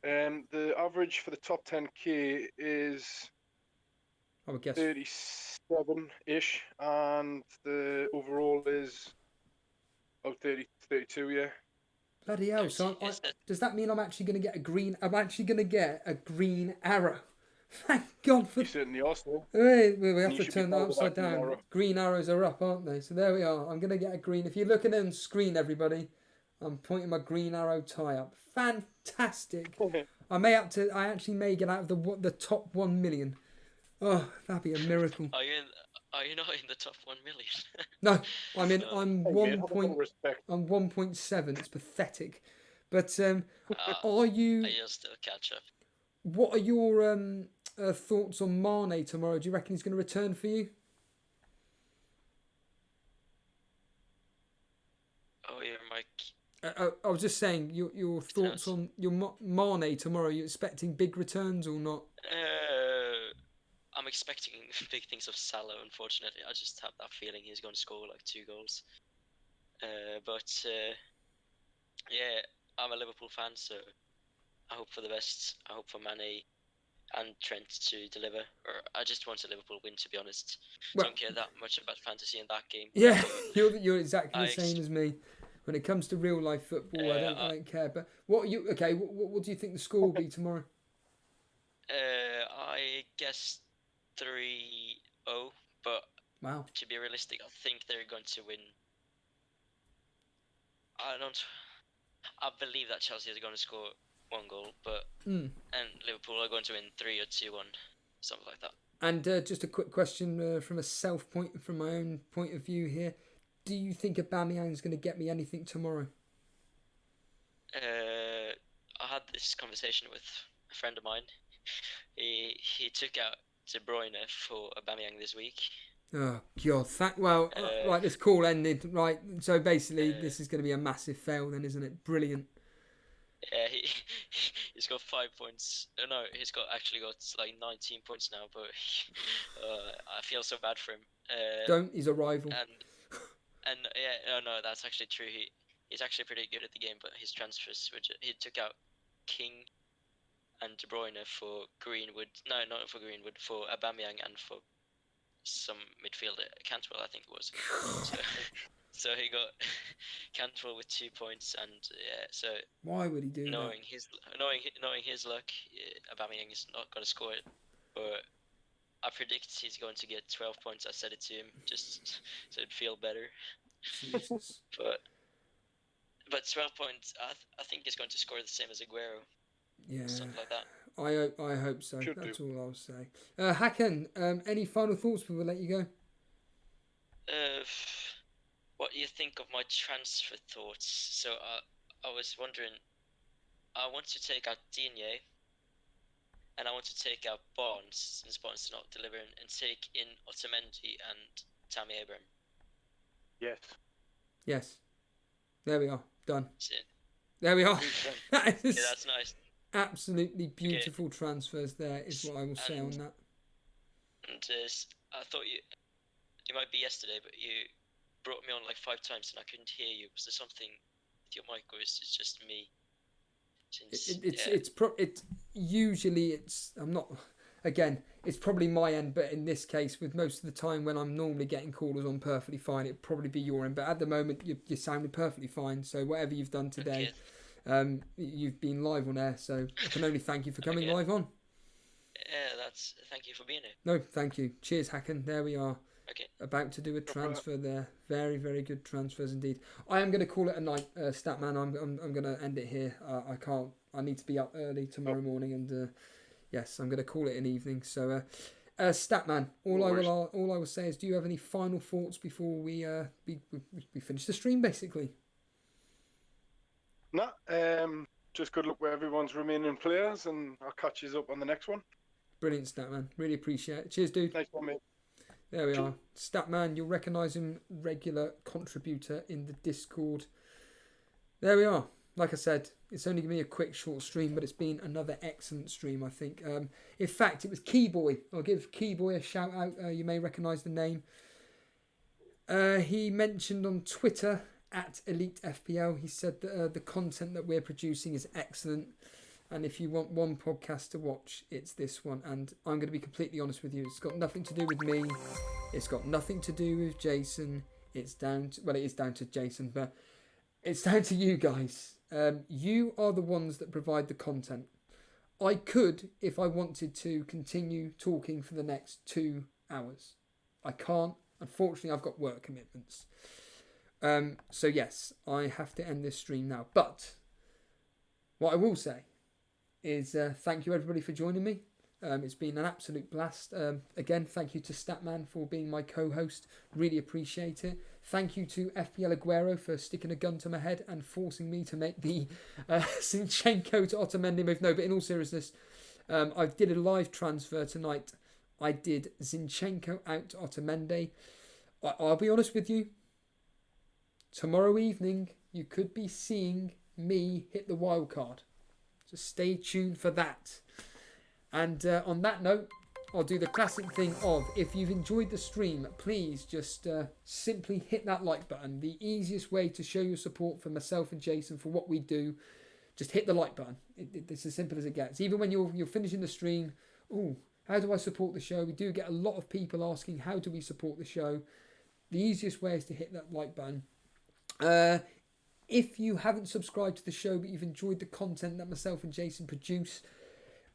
The average for the top 10k is 37-ish, and the overall is 32. Yeah. Bloody hell! So does that mean I'm actually going to get a green? I'm actually going to get a green arrow. Thank God for. You certainly are, sir. We have to turn that upside down. Green arrows are up, aren't they? So there we are. I'm going to get a green. If you look at it on screen, everybody, I'm pointing my green arrow tie up. Fantastic. I actually may get out of the top 1 million. Oh, that'd be a miracle. Are you not in the top 1 million? No, I'm 1.7. It's pathetic. But are you? You'll still catch up. What are your thoughts on Mane tomorrow? Do you reckon he's going to return for you? Oh, yeah, Mike. I was just saying your thoughts on your Mane tomorrow. Are you expecting big returns or not? I'm expecting big things of Salah, unfortunately. I just have that feeling he's going to score like 2 goals. But yeah, I'm a Liverpool fan, so I hope for the best. I hope for Mane and Trent to deliver. Or I just want a Liverpool win, to be honest. I don't care that much about fantasy in that game. Yeah, you're exactly the same as me. When it comes to real life football, I don't care. But what do you think the score will be tomorrow? I guess 3-0, but Wow. to be realistic, I think they're going to win. I believe that Chelsea is going to score 1 goal, but and Liverpool are going to win 3 or 2-1, something like that. And just a quick question from my own point of view here. Do you think Aubameyang's going to get me anything tomorrow? I had this conversation with a friend of mine. He took out De Bruyne for Aubameyang this week. Oh God! Right, this call ended. Right, so basically, this is going to be a massive fail, then, isn't it? Brilliant. Yeah, he's got 5 points. No, he's actually got like 19 points now. But I feel so bad for him. Don't. He's a rival. And yeah, no, that's actually true. He's actually pretty good at the game, but his transfers, he took out King and De Bruyne for Greenwood. No, not for Greenwood, for Aubameyang and for some midfielder, Cantwell, I think it was. So he got Cantwell with 2 points, and yeah. So why would he do knowing that? Knowing his luck, Aubameyang is not going to score it, but I predict he's going to get 12 points. I said it to him just so it'd feel better. Jesus. But 12 points, I think he's going to score the same as Aguero. Yeah. Something like that. I hope so. That's all I'll say. Hakan, any final thoughts before we let you go? What do you think of my transfer thoughts? So I was wondering, I want to take out Digne, and I want to take out Barnes, since Barnes is not delivering, and take in Otamendi and Tammy Abraham. Yes. There we are. Done. That's it. There we are. Yeah, that's nice. Absolutely beautiful transfers there is what I will say on that. And I thought it might be yesterday, but you brought me on like 5 times and I couldn't hear you. Was there something with your mic, or is it just me? It's probably my end, but in this case, with most of the time when I'm normally getting callers on perfectly fine, it'd probably be your end. But at the moment, you sounded perfectly fine. So whatever you've done today, you've been live on air. So I can only thank you for coming live on. Yeah, thank you for being here. No, thank you. Cheers, Hakan. There we are. Okay. About to do a transfer there. Very, very good transfers indeed. I am going to call it a night, Statman. I'm going to end it here. I can't. I need to be up early tomorrow morning, and yes, I'm going to call it an evening. So, Statman, all I will say is, do you have any final thoughts before we finish the stream, basically? No. Just good luck with everyone's remaining players, and I'll catch you up on the next one. Brilliant, Statman. Really appreciate it. Cheers, dude. Nice one, mate. There we are. Statman, you'll recognise him, regular contributor in the Discord. There we are. Like I said, it's only going to be a quick, short stream, but it's been another excellent stream, I think. In fact, it was Keyboy. I'll give Keyboy a shout out. You may recognise the name. He mentioned on Twitter, at Elite FPL, he said that the content that we're producing is excellent. And if you want one podcast to watch, it's this one. And I'm going to be completely honest with you. It's got nothing to do with me. It's got nothing to do with Jason. It is down to Jason, but it's down to you guys. You are the ones that provide the content. I could, if I wanted to, continue talking for the next 2 hours. I can't. Unfortunately, I've got work commitments. So yes, I have to end this stream now. But what I will say is thank you everybody for joining me. It's been an absolute blast. Again, thank you to Statman for being my co-host. Really appreciate it. Thank you to FPL Aguero for sticking a gun to my head and forcing me to make the Zinchenko to Otamendi move. No, but in all seriousness, I did a live transfer tonight. I did Zinchenko out to Otamendi. I'll be honest with you. Tomorrow evening, you could be seeing me hit the wildcard. So stay tuned for that. And on that note, I'll do the classic thing of, if you've enjoyed the stream, please just simply hit that like button. The easiest way to show your support for myself and Jason for what we do, just hit the like button. It's as simple as it gets. Even when you're finishing the stream, how do I support the show? We do get a lot of people asking, how do we support the show? The easiest way is to hit that like button. If you haven't subscribed to the show but you've enjoyed the content that myself and Jason produce,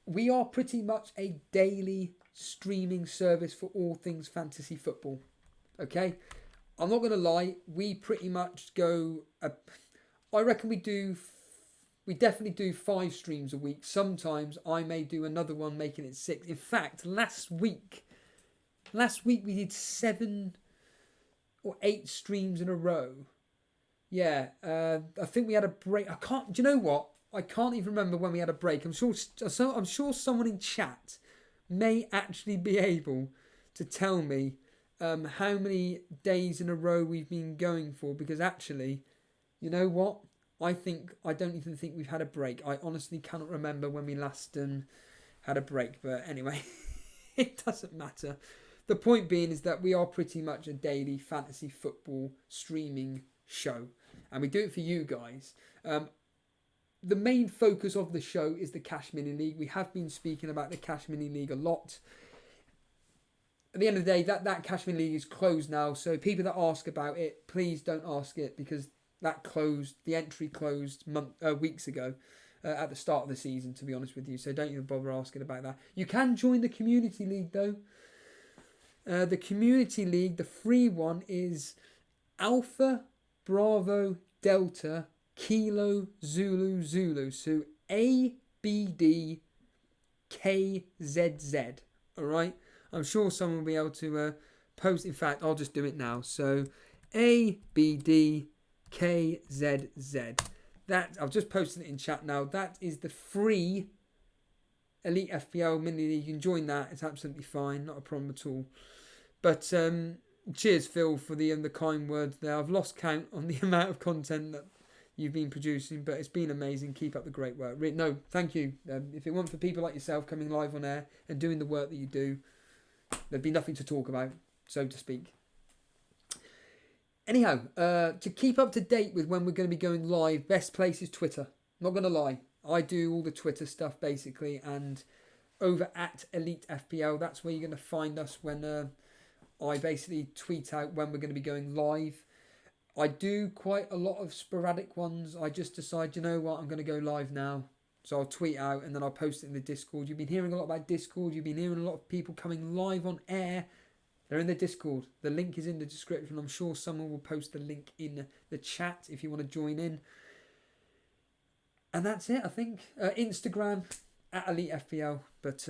we are pretty much a daily streaming service for all things fantasy football. Okay? I'm not going to lie, we pretty much go... I reckon we definitely do 5 streams a week. Sometimes I may do another one, making it 6. In fact, last week we did 7 or 8 streams in a row. Yeah, I think we had a break. Do you know what? I can't even remember when we had a break. I'm sure someone in chat may actually be able to tell me how many days in a row we've been going for, because actually, you know what? I don't even think we've had a break. I honestly cannot remember when we last had a break. But anyway, it doesn't matter. The point being is that we are pretty much a daily fantasy football streaming show. And we do it for you guys. The main focus of the show is the Cash Mini League. We have been speaking about the Cash Mini League a lot. At the end of the day, that Cash Mini League is closed now. So people that ask about it, please don't ask it, because that closed. The entry closed weeks ago at the start of the season, to be honest with you. So don't even bother asking about that. You can join the Community League, though. The Community League, the free one, is Alpha Bravo Delta Kilo Zulu Zulu. So abdkzz. Alright? I'm sure someone will be able to post. In fact, I'll just do it now. So abdkzz. That, I've just posted it in chat now. That is the free Elite FPL Mini League. You can join that. It's absolutely fine. Not a problem at all. But cheers, Phil, for the kind words there. I've lost count on the amount of content that you've been producing, but it's been amazing. Keep up the great work. No, thank you. If it weren't for people like yourself coming live on air and doing the work that you do, there'd be nothing to talk about, so to speak. Anyhow, to keep up to date with when we're going to be going live, best place is Twitter. Not going to lie. I do all the Twitter stuff, basically, and over at Elite FPL, that's where you're going to find us when I basically tweet out when we're going to be going live. I do quite a lot of sporadic ones. I just decide, you know what, I'm going to go live now. So I'll tweet out and then I'll post it in the Discord. You've been hearing a lot about Discord. You've been hearing a lot of people coming live on air. They're in the Discord. The link is in the description. I'm sure someone will post the link in the chat if you want to join in. And that's it, I think. Instagram at Elite FPL. But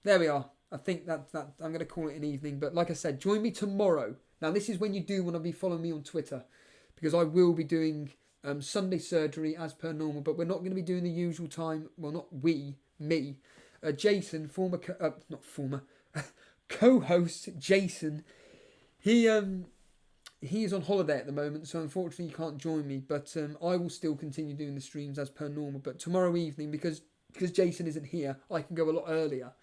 there we are. I think that I'm going to call it an evening. But like I said, join me tomorrow. Now, this is when you do want to be following me on Twitter, because I will be doing Sunday surgery as per normal. But we're not going to be doing the usual time. Well, not we, me. Jason, co-host Jason, he is on holiday at the moment, so unfortunately he can't join me, but I will still continue doing the streams as per normal. But tomorrow evening, because Jason isn't here, I can go a lot earlier.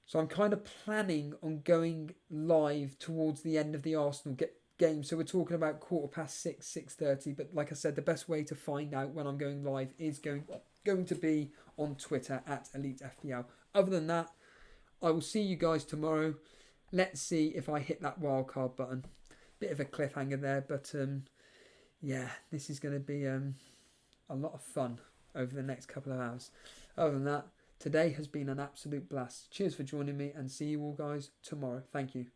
So I'm kind of planning on going live towards the end of the Arsenal game. So we're talking about 6:15, 6:30. But like I said, the best way to find out when I'm going live is going to be on Twitter at Elite FPL. Other than that, I will see you guys tomorrow. Let's see if I hit that wildcard button. Bit of a cliffhanger there, but yeah, this is going to be a lot of fun over the next couple of hours. Other than that, today has been an absolute blast. Cheers for joining me, and see you all guys tomorrow. Thank you.